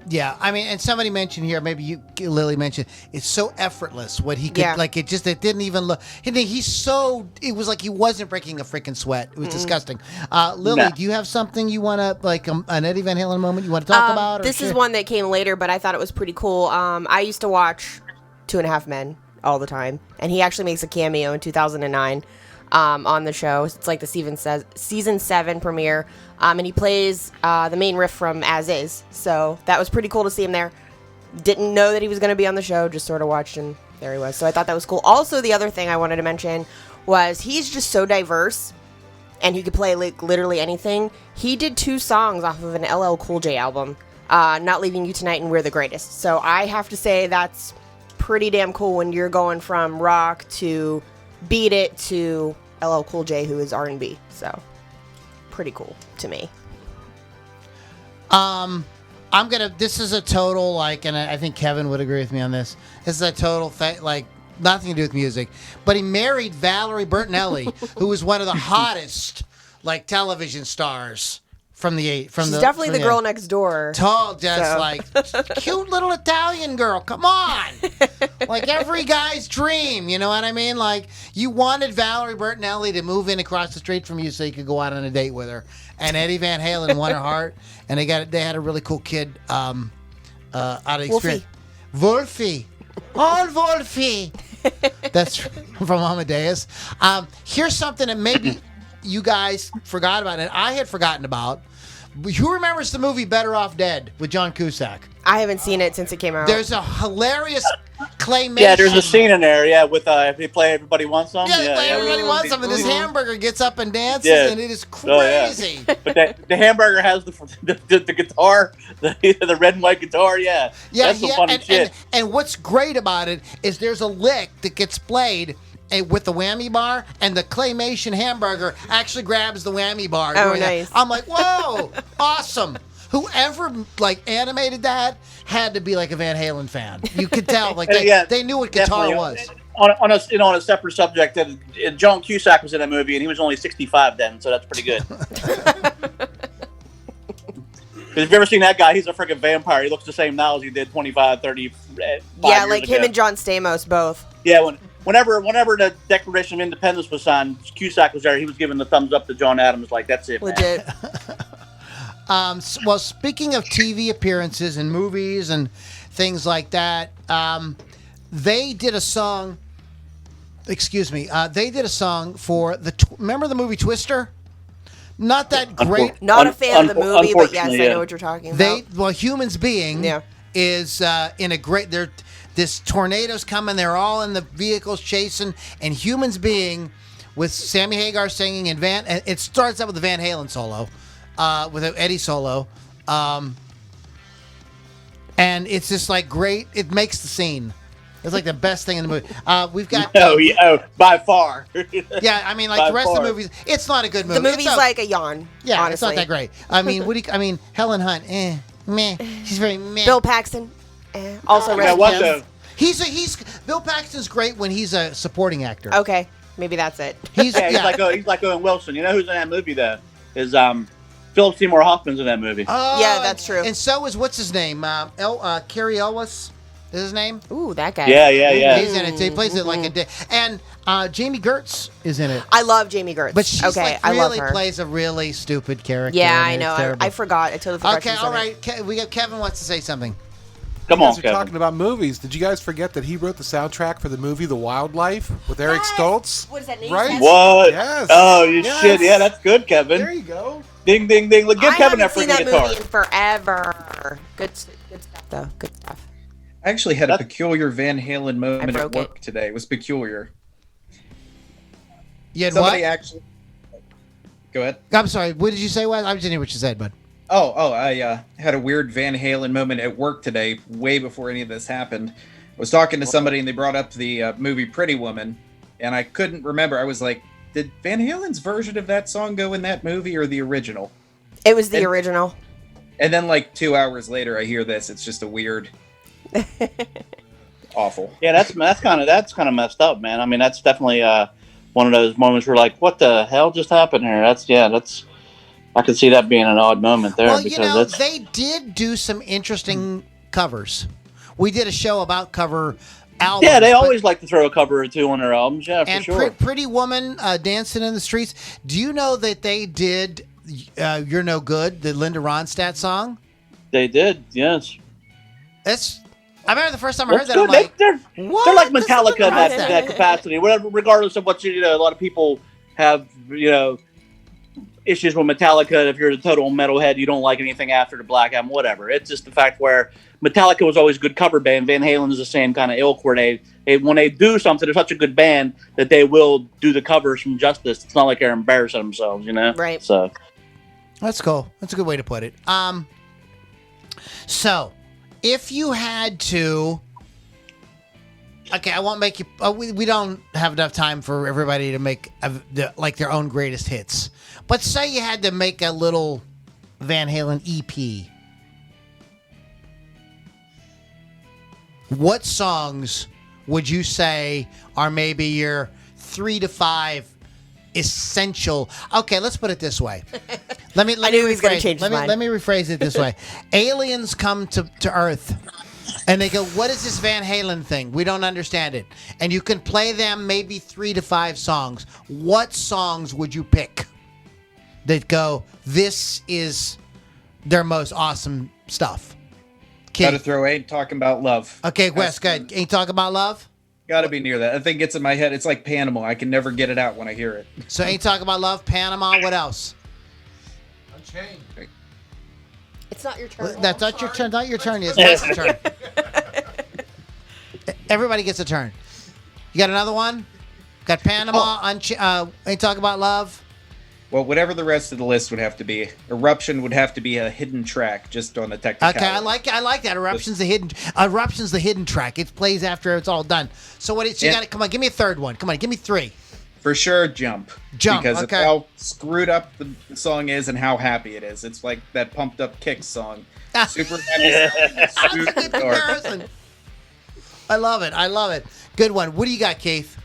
Yeah, I mean, and somebody mentioned here, maybe you, Lily mentioned, it's so effortless what he could, like, it didn't even look, it was like he wasn't breaking a freaking sweat. It was disgusting. Lily, do you have something you want to, like, an Eddie Van Halen moment you want to talk about? This is one that came later, but I thought it was pretty cool. I used to watch 2.5 Men all the time, and he actually makes a cameo in 2009 on the show. It's like the season 7 premiere. And he plays the main riff from As Is. So that was pretty cool to see him there. Didn't know that he was going to be on the show, just sort of watched, and there he was. So I thought that was cool. Also, the other thing I wanted to mention was he's just so diverse, and he could play like literally anything. He did 2 songs off of an LL Cool J album, Not Leaving You Tonight and We're the Greatest. So I have to say that's pretty damn cool when you're going from rock to Beat It to LL Cool J, who is R&B. So pretty cool to me. This is a total, like, and I think Kevin would agree with me on this. This is a total like, nothing to do with music. But he married Valerie Bertanelli, who was one of the hottest, like, television stars from the She's definitely the girl next door. Tall, just like cute little Italian girl. Come on, like every guy's dream. You know what I mean? Like, you wanted Valerie Bertanelli to move in across the street from you so you could go out on a date with her. And Eddie Van Halen won her heart, and they had a really cool kid out of experience. Wolfie. Oh, Wolfie. That's from Amadeus. Here's something that maybe you guys forgot about, and I had forgotten about. Who remembers the movie Better Off Dead with John Cusack? I haven't seen it since it came out. There's a hilarious claymation. Yeah, there's a scene in there, with they play Everybody Wants Some. Yeah, they play Everybody Wants Some, and this hamburger gets up and dances, and it is crazy. Oh, yeah. But the hamburger has the guitar, the red and white guitar, That's some funny shit. And what's great about it is there's a lick that gets played with the whammy bar, and the claymation hamburger actually grabs the whammy bar. Oh, nice. I'm like, whoa, awesome. Whoever, like, animated that had to be, like, a Van Halen fan. You could tell, like, they knew what guitar was. On a separate subject, John Cusack was in that movie, and he was only 65 then, so that's pretty good. Because if you've ever seen that guy, he's a freaking vampire. He looks the same now as he did 25, 30 years like ago. Him and John Stamos both. Yeah, whenever the Declaration of Independence was signed, Cusack was there. He was giving the thumbs up to John Adams, like, that's it, legit. Well, speaking of TV appearances and movies and things like that, they did a song. Excuse me. They did a song for remember the movie Twister? Not that great. Not a fan of the movie, but yes, I know what you're talking about. Humans Being is in a great. This tornado's coming. They're all in the vehicles chasing, and Humans Being with Sammy Hagar singing and it starts out with the Van Halen solo, with an Eddie solo, and it's just like great. It makes the scene. It's like the best thing in the movie. We've got by far. Yeah, I mean, like the rest of the movies, it's not a good movie. The movie's like a yawn. Yeah, honestly. It's not that great. I mean, Helen Hunt, meh. She's very meh. Bill Paxton, also He's Bill Paxton's great when he's a supporting actor. Okay, maybe that's it. He's like Owen Wilson. You know who's in that movie though? Is Philip Seymour Hoffman's in that movie. Oh, yeah, that's true. And so is what's his name? Cary Elwes. Is his name? Ooh, that guy. Yeah. He's in it. He plays it like a dick. And Jamie Gertz is in it. I love Jamie Gertz. But she's I love her. plays a really stupid character. Yeah, I know. I forgot. I totally forgot. Okay, all right. We got Kevin wants to say something. Come on, Kevin. You guys are talking about movies. Did you guys forget that he wrote the soundtrack for the movie The Wildlife with Eric Stoltz? What is that name? Right? What? Yes. Oh, you shit. Yeah, that's good, Kevin. There you go. Ding, ding, ding. Look, give Kevin that freaking guitar. I haven't seen that movie in forever. Good stuff, though. Good stuff. I actually had a peculiar Van Halen moment at work today. It was peculiar. You had Somebody what? actually. Go ahead. I'm sorry. What did you say? I didn't hear what you said, bud. I had a weird Van Halen moment at work today, way before any of this happened. I was talking to somebody and they brought up the movie Pretty Woman, and I couldn't remember. I was like, did Van Halen's version of that song go in that movie or the original? It was the original. And then like 2 hours later, I hear this. It's just a weird, awful. Yeah, that's kind of messed up, man. I mean, that's definitely one of those moments where like, what the hell just happened here? That's I could see that being an odd moment there. Well, because they did do some interesting covers. We did a show about cover albums. Yeah, they always like to throw a cover or two on their albums. Yeah, for and sure. Pretty Woman, Dancing in the Streets. Do you know that they did You're No Good, the Linda Ronstadt song? They did, yes. I remember the first time I heard that, good. I'm like, they're like This is Metallica in Linda Ronstadt. that capacity. Whatever, regardless of what a lot of people have, issues with Metallica. If you're a total metalhead, you don't like anything after the Black Album, whatever. It's just the fact where Metallica was always a good cover band. Van Halen is the same kind of ilk where when they do something, they're such a good band that they will do the covers from justice. It's not like they're embarrassing themselves, Right. So That's cool. That's a good way to put it. So, if you had to... Okay, I won't make you... we don't have enough time for everybody to make their own greatest hits. But say you had to make a little Van Halen EP. What songs would you say are maybe your 3 to 5 essential? Okay, let's put it this way. Let me I knew he was going to change his mind. Let me rephrase it this way. Aliens come to Earth. And they go, what is this Van Halen thing? We don't understand it. And you can play them maybe 3 to 5 songs. What songs would you pick that go, this is their most awesome stuff? Gotta throw Ain't Talking About Love. Okay, Wes, good. Ain't Talking About Love? Gotta be near that. That thing gets in my head. It's like Panama. I can never get it out when I hear it. So Ain't Talking About Love, Panama, what else? Unchained. It's not your turn. That's not your turn. Not your turn. It's Wes' turn. Everybody gets a turn. You got another one? Got Panama, Ain't Talking About Love? Well, whatever the rest of the list would have to be. Eruption would have to be a hidden track, just on the technicality. Okay, I like that. Eruption's the hidden track. It plays after it's all done. So what? You got to come on. Give me a third one. Come on, give me 3. For sure, Jump. Jump, Because okay. of how screwed up the song is and how happy it is. It's like that pumped up Kicks song. Super happy. That's a good Super dark. comparison. I love it. Good one. What do you got, Keith?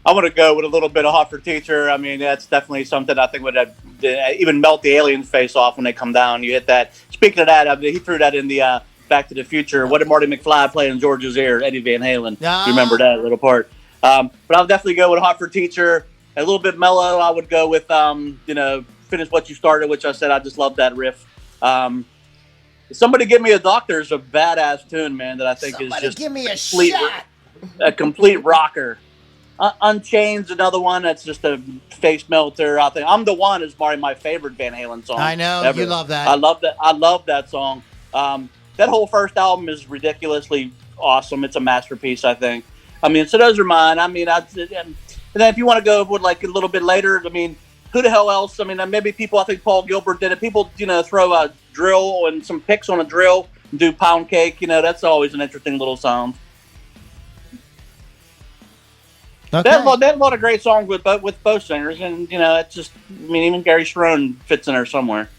I'm going to go with a little bit of Hot for Teacher. I mean, that's definitely something I think would even melt the aliens' face off when they come down. You hit that. Speaking of that, he threw that in the Back to the Future. What did Marty McFly play in George's ear? Eddie Van Halen. Ah. You remember that little part. But I'll definitely go with Hot for Teacher. A little bit mellow, I would go with, Finish What You Started, which I said I just love that riff. Somebody Give Me a Doctor is a badass tune, man, that I think is just give me a complete, shot. a complete rocker. Unchained's another one that's just a face melter. I think I'm the One is probably my favorite Van Halen song. I know ever. you love that. I love that song. That whole first album is ridiculously awesome. It's a masterpiece, I think. I mean, so those are mine. I mean, and then if you want to go with like a little bit later, I mean, who the hell else? I mean, maybe people. I think Paul Gilbert did it. People, throw a drill and some picks on a drill and do Pound Cake. That's always an interesting little sound. Okay. They have a lot of great songs with both singers, and it's just. I mean, even Gary Cherone fits in there somewhere.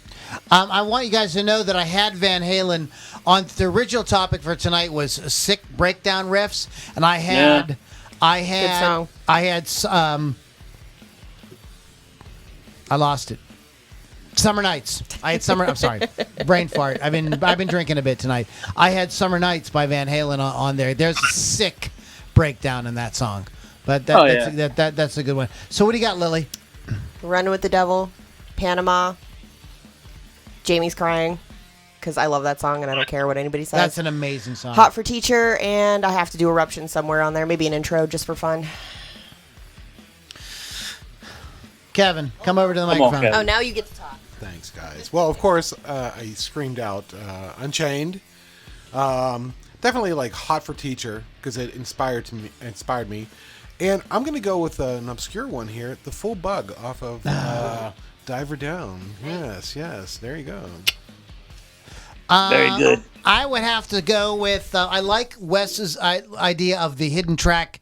I want you guys to know that I had Van Halen on. The original topic for tonight was sick breakdown riffs, and I had, Good song. I lost it. Summer Nights. I had Summer. I'm sorry, brain fart. I've been drinking a bit tonight. I had Summer Nights by Van Halen on there. There's a sick breakdown in that song, but that's a good one. So what do you got, Lily? Run with the Devil, Panama, Jamie's Crying, because I love that song and I don't care what anybody says. That's an amazing song. Hot for Teacher, and I have to do Eruption somewhere on there. Maybe an intro just for fun. Kevin, come over to the Come on, microphone. Kevin. Oh, now you get to talk. Thanks, guys. Well, of course, I screamed out Unchained. Definitely like Hot for Teacher because it inspired me. And I'm going to go with an obscure one here, The Full Bug off of Diver Down. Yes. There you go. Very good. I would have to go with, I like Wes's idea of the hidden track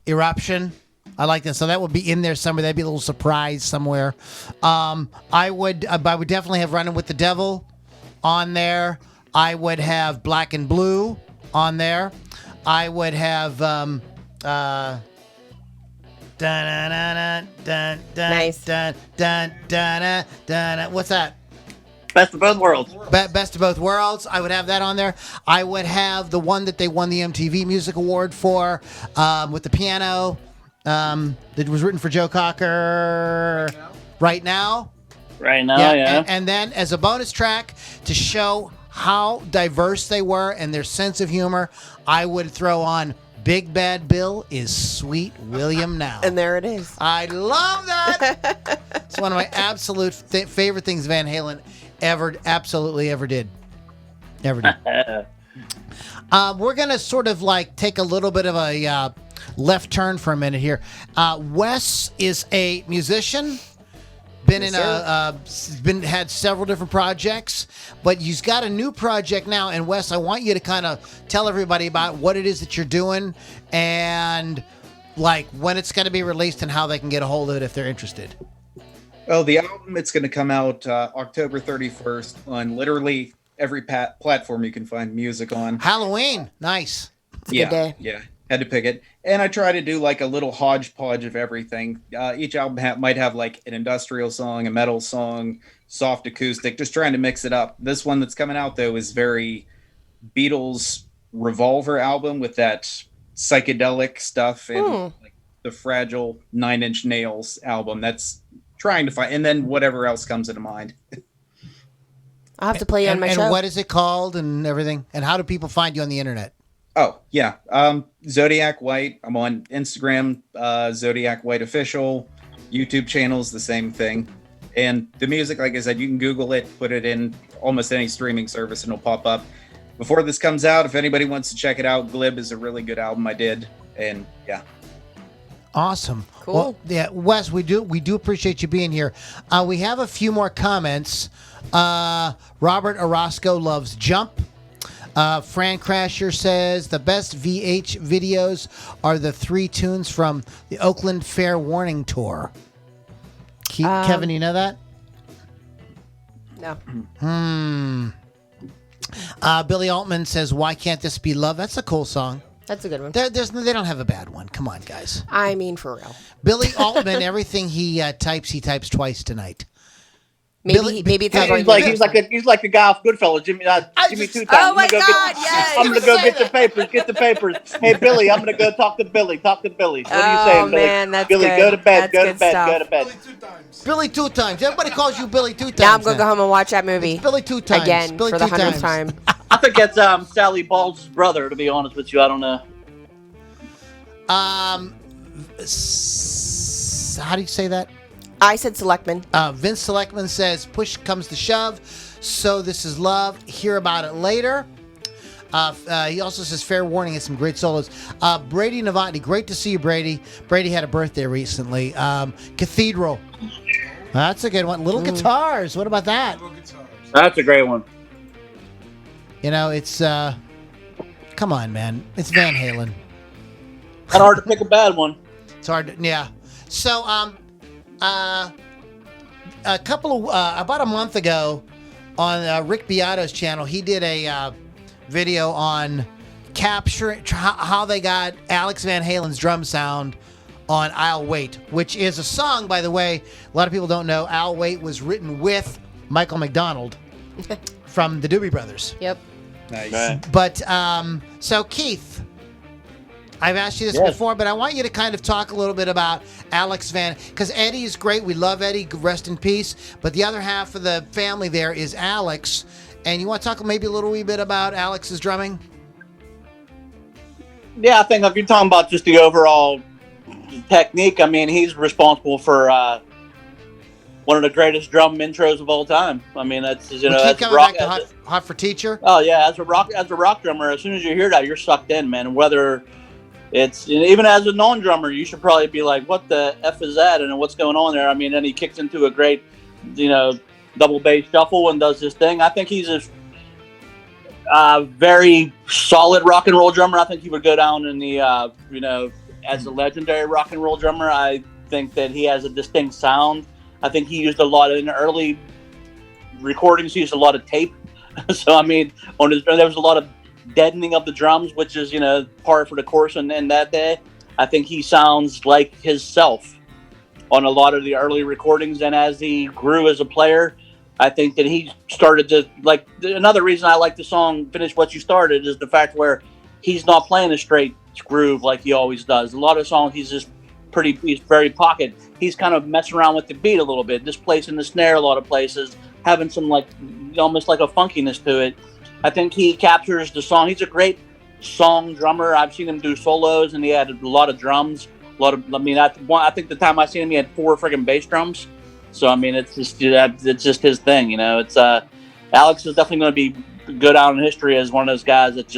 Eruption. I like that. So that would be in there somewhere. That'd be a little surprise somewhere. I would definitely have Running with the Devil on there. I would have Black and Blue on there. I would have Nice. What's that? Best of both worlds. Best of both worlds. I would have that on there. I would have the one that they won the MTV Music Award for, with the piano, that was written for Joe Cocker. Right now. Right now, yeah. And then as a bonus track to show how diverse they were and their sense of humor, I would throw on Big Bad Bill is Sweet William Now. And there it is. I love that. It's one of my absolute favorite things Van Halen ever did. We're going to sort of like take a little bit of a left turn for a minute here. Wes is a musician. Had several different projects, but he's got a new project now. And Wes, I want you to kind of tell everybody about what it is that you're doing and like when it's going to be released and how they can get a hold of it if they're interested. Well, the album, it's going to come out October 31st on literally every platform you can find music on. Halloween. Nice. It's a good day. Yeah. Had to pick it. And I try to do like a little hodgepodge of everything. Each album might have like an industrial song, a metal song, soft acoustic, just trying to mix it up. This one that's coming out, though, is very Beatles Revolver album with that psychedelic stuff and like the Fragile 9 Inch Nails album. That's trying to find, and then whatever else comes into mind. I'll have to play you on my show. And what is it called and everything? And how do people find you on the internet? Oh, yeah. Zodiac White. I'm on Instagram, Zodiac White Official. YouTube channel's the same thing. And the music, like I said, you can Google it, put it in almost any streaming service, and it'll pop up. Before this comes out, if anybody wants to check it out, Glib is a really good album I did. And yeah. Awesome. Cool. Well, yeah, Wes, we do appreciate you being here. We have a few more comments. Robert Orozco loves Jump. Fran Crasher says the best VH videos are the 3 tunes from the Oakland Fair Warning Tour. Kevin, you know that? No. Billy Altman says, "Why can't this be love?" That's a cool song. That's a good one. They don't have a bad one. Come on, guys. I mean, for real. Billy Altman, everything he types twice tonight. Maybe it's not going He's like the guy off Goodfellas, Jimmy 2 times. Oh my God! Yes. I'm gonna go get the papers. Hey Billy, I'm gonna go talk to Billy. What are you saying, Billy? Man, that's Billy, good. go to bed. That's Go to bed. Billy 2 times. Everybody calls you Billy 2 times. Now I'm gonna go home and watch that movie. It's Billy 2 times. Again Billy for the 2 100th time. I think that's Sally Ball's brother. To be honest with you, I don't know. How do you say that? I said Selectman. Vince Selectman says, "Push comes to shove, so this is love. Hear about it later." He also says, "Fair warning," has some great solos. Brady Novotny, great to see you, Brady. Brady had a birthday recently. Cathedral, that's a good one. Little Guitars, what about that? That's a great one. You know, it's come on, man, it's Van Halen. It's hard to pick a bad one. It's hard to, yeah. So, a couple of about a month ago on Rick Beato's channel, he did a video on capturing how they got Alex Van Halen's drum sound on I'll Wait, which is a song, by the way, a lot of people don't know. I'll Wait was written with Michael McDonald from the Doobie Brothers. Yep. Nice. Right. But so Keith, I've asked you this before, but I want you to kind of talk a little bit about Alex Van, because Eddie is great. We love Eddie. Rest in peace. But the other half of the family there is Alex. And you want to talk maybe a little wee bit about Alex's drumming? Yeah, I think if you're talking about just the overall technique, I mean, he's responsible for one of the greatest drum intros of all time. I mean, that's Keep coming back to Hot for Teacher. Oh yeah, as a rock drummer, as soon as you hear that, you're sucked in, man. Whether it's even as a non-drummer, you should probably be like, "What the f is that?" and what's going on there. I mean, then he kicks into a great, double bass shuffle and does his thing. I think he's a very solid rock and roll drummer. I think he would go down in the as a legendary rock and roll drummer. I think that he has a distinct sound. I think he used a lot in the early recordings. He used a lot of tape. So I mean, there was a lot of deadening of the drums, which is par for the course in that day. I think he sounds like himself on a lot of the early recordings, and as he grew as a player, I think that he started to, like, another reason I like the song Finish What You Started is the fact where he's not playing a straight groove like he always does. A lot of songs he's very pocket. He's kind of messing around with the beat a little bit, displacing the snare a lot of places, having some like almost like a funkiness to it. I think he captures the song. He's a great song drummer. I've seen him do solos, and he had a lot of drums. I think the time I seen him, he had 4 friggin' bass drums. So I mean, it's just his thing, you know. It's Alex is definitely going to go down in history as one of those guys that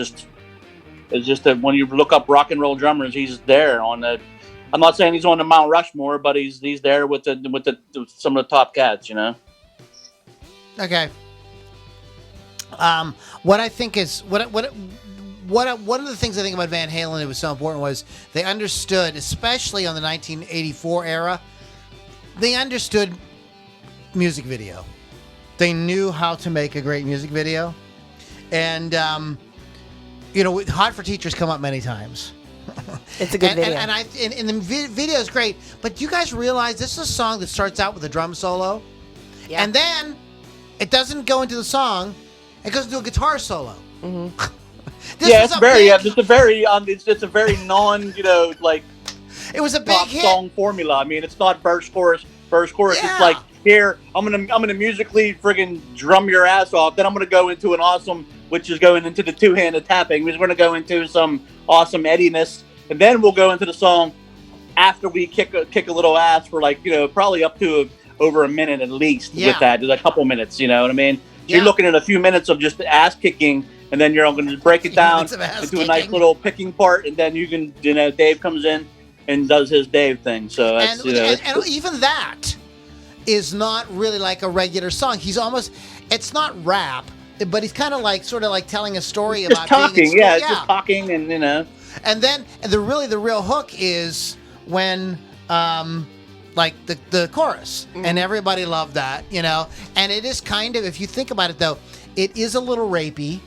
it's just that when you look up rock and roll drummers, he's there on the. I'm not saying he's on the Mount Rushmore, but he's there with some of the top cats, you know. Okay. What I think is one of the things I think about Van Halen that was so important was they understood, especially on the 1984 era, they understood music video. They knew how to make a great music video, and "Hot for Teachers" come up many times. It's a good video. And the video is great, but you guys realize this is a song that starts out with a drum solo, and then it doesn't go into the song; it goes into a guitar solo. Mm-hmm. It's a very non, like. It was a big pop hit. Song formula. I mean, it's not verse chorus. Yeah. It's like, here I'm gonna musically friggin' drum your ass off. Then I'm gonna go into an awesome, which is going into the two-handed tapping. We're gonna go into some awesome Eddiness, and then we'll go into the song after we kick a little ass for probably up to over a minute at least. With that, there's a couple minutes. You know what I mean? So you're looking at a few minutes of just ass kicking. And then you're going to break it down into a nice little picking part, and then you can, Dave comes in and does his Dave thing. So that's, and even that is not really like a regular song. It's not rap, but he's kind of sort of telling a story about talking. Being in school. It's just talking, and And then the real hook is when the chorus, and everybody loved that, And it is kind of, if you think about it though, it is a little rapey.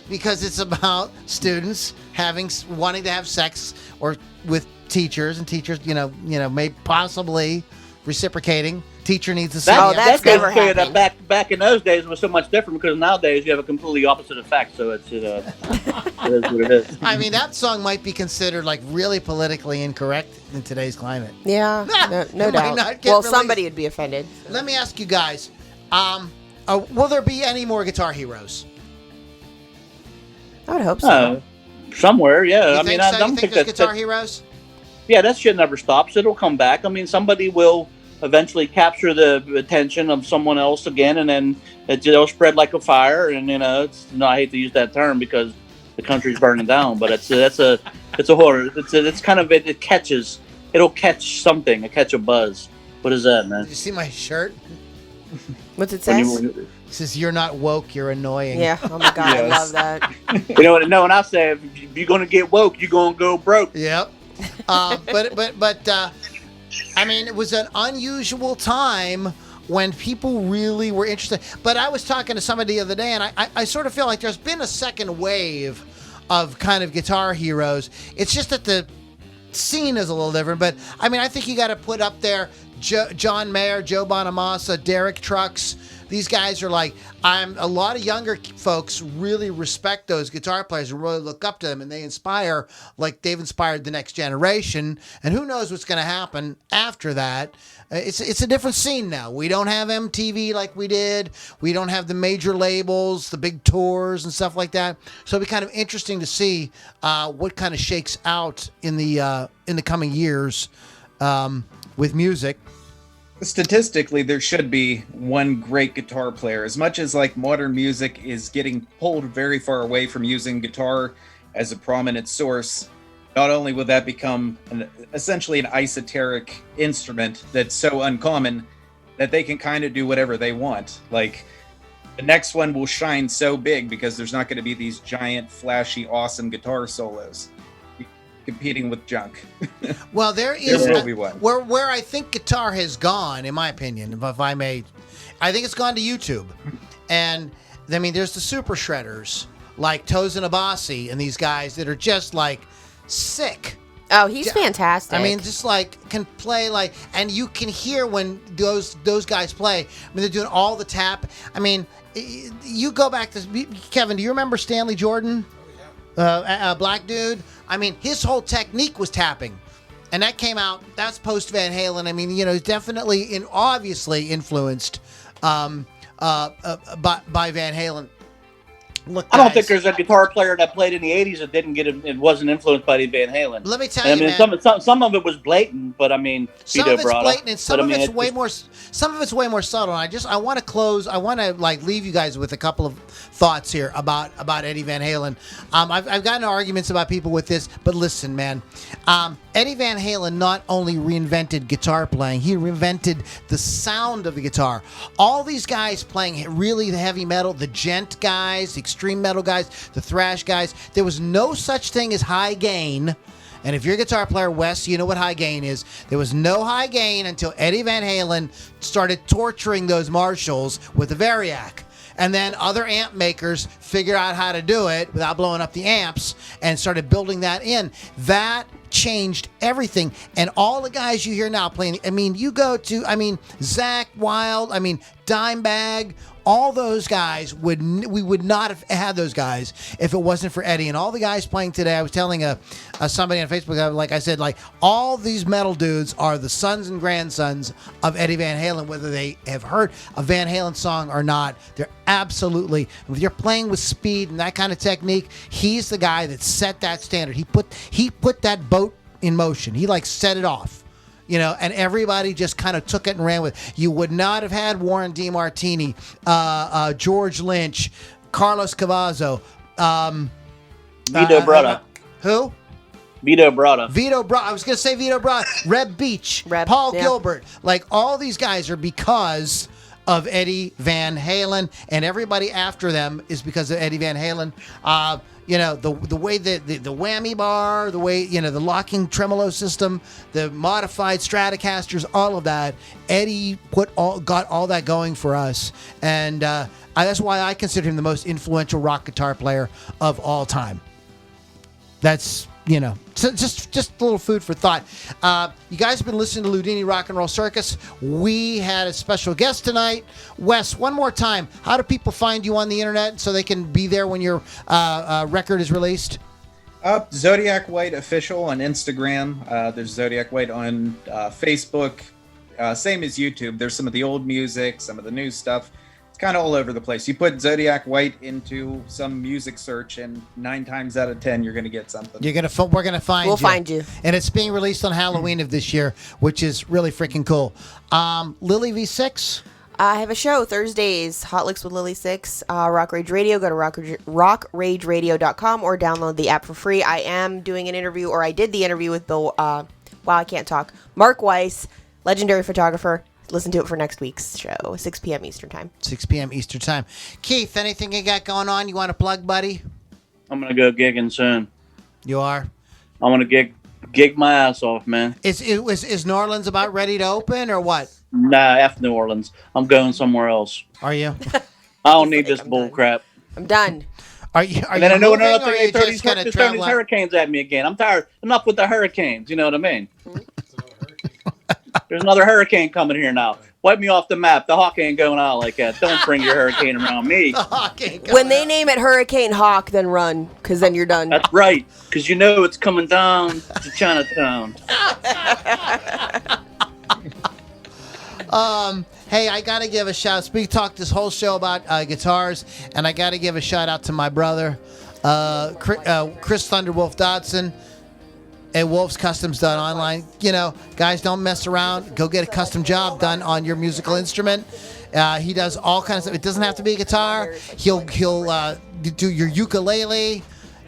Because it's about students wanting to have sex or with teachers, and teachers, may possibly reciprocating. Teacher needs to see. That's never happened. That back in those days was so much different because nowadays you have a completely opposite effect. So it is what it is. I mean, that song might be considered really politically incorrect in today's climate. Yeah, no doubt. Somebody would be offended. Let me ask you guys: will there be any more Guitar Heroes? I would hope so. Somewhere, yeah. You think there's Guitar Heroes? Yeah, that shit never stops. It'll come back. I mean, somebody will eventually capture the attention of someone else again, and then it'll spread like a fire. And I hate to use that term because the country's burning down, but it's a horror. It's kind of it catches. It'll catch something. It catch a buzz. What is that, man? Did you see my shirt? What's it say? It says, "You're not woke, you're annoying." Yeah. Oh my God, yes. I love that. You know what? No, and I say, if you're gonna get woke, you're gonna go broke. Yep. But I mean, it was an unusual time when people really were interested. But I was talking to somebody the other day, and I sort of feel like there's been a second wave of kind of Guitar Heroes. It's just that the scene is a little different. But I mean, I think you got to put up there John Mayer, Joe Bonamassa, Derek Trucks. These guys are a lot of younger folks really respect those guitar players and really look up to them, and they inspire, they've inspired the next generation. And who knows what's going to happen after that? It's a different scene now. We don't have MTV like we did. We don't have the major labels, the big tours and stuff like that. So it'll be kind of interesting to see what kind of shakes out in the coming years with music. Statistically, there should be one great guitar player. As much as modern music is getting pulled very far away from using guitar as a prominent source, not only will that become essentially an esoteric instrument that's so uncommon that they can kind of do whatever they want. The next one will shine so big because there's not going to be these giant, flashy, awesome guitar solos competing with junk. Well, there is where I think guitar has gone, in my opinion, if I may. I think it's gone to YouTube. And I mean, there's the super shredders like Tosin Abasi and these guys that are just sick Oh, he's fantastic. I mean, just like can play like, and you can hear when those guys play. I mean, they're doing all the tap. I mean, you go back to Kevin. Do you remember Stanley Jordan? A black dude. I mean, his whole technique was tapping, and that came out. That's post Van Halen. I mean, definitely obviously influenced by Van Halen. Look, I don't think there's a guitar player that played in the '80s that didn't get it wasn't influenced by Van Halen. Let me tell you, man. Some of it was blatant, but I mean, some of it's blatant, and some of it's way more. Some of it's way more subtle. And I want to close. I want to leave you guys with a couple of thoughts here about Eddie Van Halen. I've gotten arguments about people with this, but listen, man. Eddie Van Halen not only reinvented guitar playing, he reinvented the sound of the guitar. All these guys playing really the heavy metal, the gent guys, the extreme metal guys, the thrash guys, there was no such thing as high gain. And if you're a guitar player, Wes, you know what high gain is. There was no high gain until Eddie Van Halen started torturing those Marshalls with the Variac. And then other amp makers figured out how to do it without blowing up the amps and started building that in. That changed everything. And all the guys you hear now playing, I mean, you go to, Zakk Wylde, Dimebag, all those guys we would not have had those guys if it wasn't for Eddie. And all the guys playing today, I was telling somebody on Facebook, like I said, all these metal dudes are the sons and grandsons of Eddie Van Halen, whether they have heard a Van Halen song or not. They're absolutely, if you're playing with speed and that kind of technique, he's the guy that set that standard. He put that boat in motion. He set it off. And everybody just kind of took it and ran with it. You would not have had Warren DeMartini, George Lynch, Carlos Cavazo, Vito Bratta. Who? Vito Bratta. I was going to say Vito Bratta. Reb Beach, Paul Gilbert. All these guys are because of Eddie Van Halen, and everybody after them is because of Eddie Van Halen. The way the whammy bar, the way, the locking tremolo system, the modified Stratocasters, all of that, Eddie got all that going for us. And that's why I consider him the most influential rock guitar player of all time. That's, so just a little food for thought. You guys have been listening to Loudlini Rock and Roll Circus. We had a special guest tonight. Wes, one more time, how do people find you on the internet so they can be there when your record is released? Zodiac White Official on Instagram. There's Zodiac White on Facebook. Same as YouTube. There's some of the old music, some of the new stuff. Kind of all over the place. You put Zodiac White into some music search, and 9 times out of 10, you're going to get something. We're going to find you. We'll find you. And it's being released on Halloween of this year, which is really freaking cool. Lily V6? I have a show Thursdays, Hot Licks with Lily 6, Rock Rage Radio. Go to rockrageradio.com or download the app for free. I am doing an interview, or I did the interview with Bill, I can't talk, Mark Weiss, legendary photographer. Listen to it for next week's show, 6 p.m. Eastern Time. 6 p.m. Eastern Time. Keith, anything you got going on you want to plug, buddy? I'm going to go gigging soon. You are? I'm going to gig my ass off, man. Is New Orleans about ready to open or what? Nah, F New Orleans. I'm going somewhere else. Are you? I don't need this bull crap. I'm done. Are you? And then I know another thing. They throw these these hurricanes at me again. I'm tired. Enough with the hurricanes. You know what I mean? There's another hurricane coming here now. Wipe me off the map. The Hawk ain't going out like that. Don't bring your hurricane around me. When they name it Hurricane Hawk, then run, because then you're done. That's right, because it's coming down to Chinatown. Hey, I got to give a shout. Speak talk this whole show about guitars, and I got to give a shout out to my brother, Chris Thunderwolf Dodson. At Wolf's Customs done online. Guys, don't mess around. Go get a custom job done on your musical instrument. He does all kinds of stuff. It doesn't have to be a guitar. He'll do your ukulele,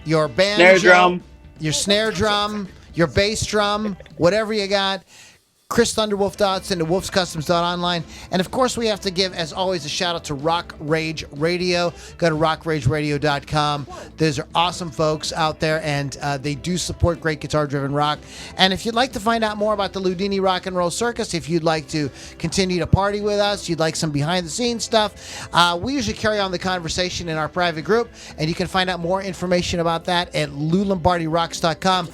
your banjo, your snare drum, your bass drum, whatever you got. Chris Thunderwolf Dodson at wolfscustoms.online. And of course, we have to give, as always, a shout out to Rock Rage Radio. Go to rockrageradio.com. Those are awesome folks out there, and they do support great guitar-driven rock. And if you'd like to find out more about the Loudlini Rock and Roll Circus, if you'd like to continue to party with us, you'd like some behind-the-scenes stuff, we usually carry on the conversation in our private group, and you can find out more information about that at loulombardirocks.com.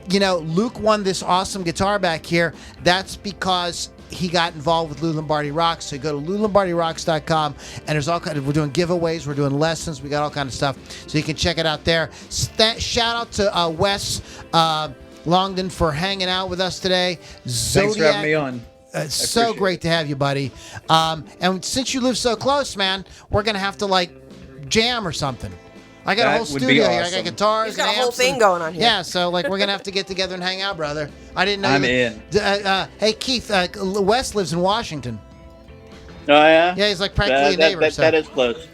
Luke won this awesome guitar back here. That's because he got involved with Lou Lombardi Rocks. So go to loulombardirocks.com, and there's all kind of, we're doing giveaways, we're doing lessons, we got all kind of stuff, so you can check it out there. Shout out to Wes Longdon for hanging out with us today. Zodiac, Thanks for having me on. It's so great to have you, buddy. And since you live so close, man, we're gonna have to jam or something. I got a whole studio here. I got guitars. He's got and a whole amps thing going on here. Yeah, so we're gonna have to get together and hang out, brother. I didn't know. I'm in. Hey Keith, Wes lives in Washington. Oh yeah. Yeah, he's practically a neighbor. That is close.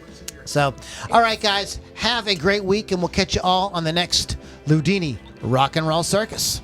So, all right, guys, have a great week, and we'll catch you all on the next Loudlini Rock and Roll Circus.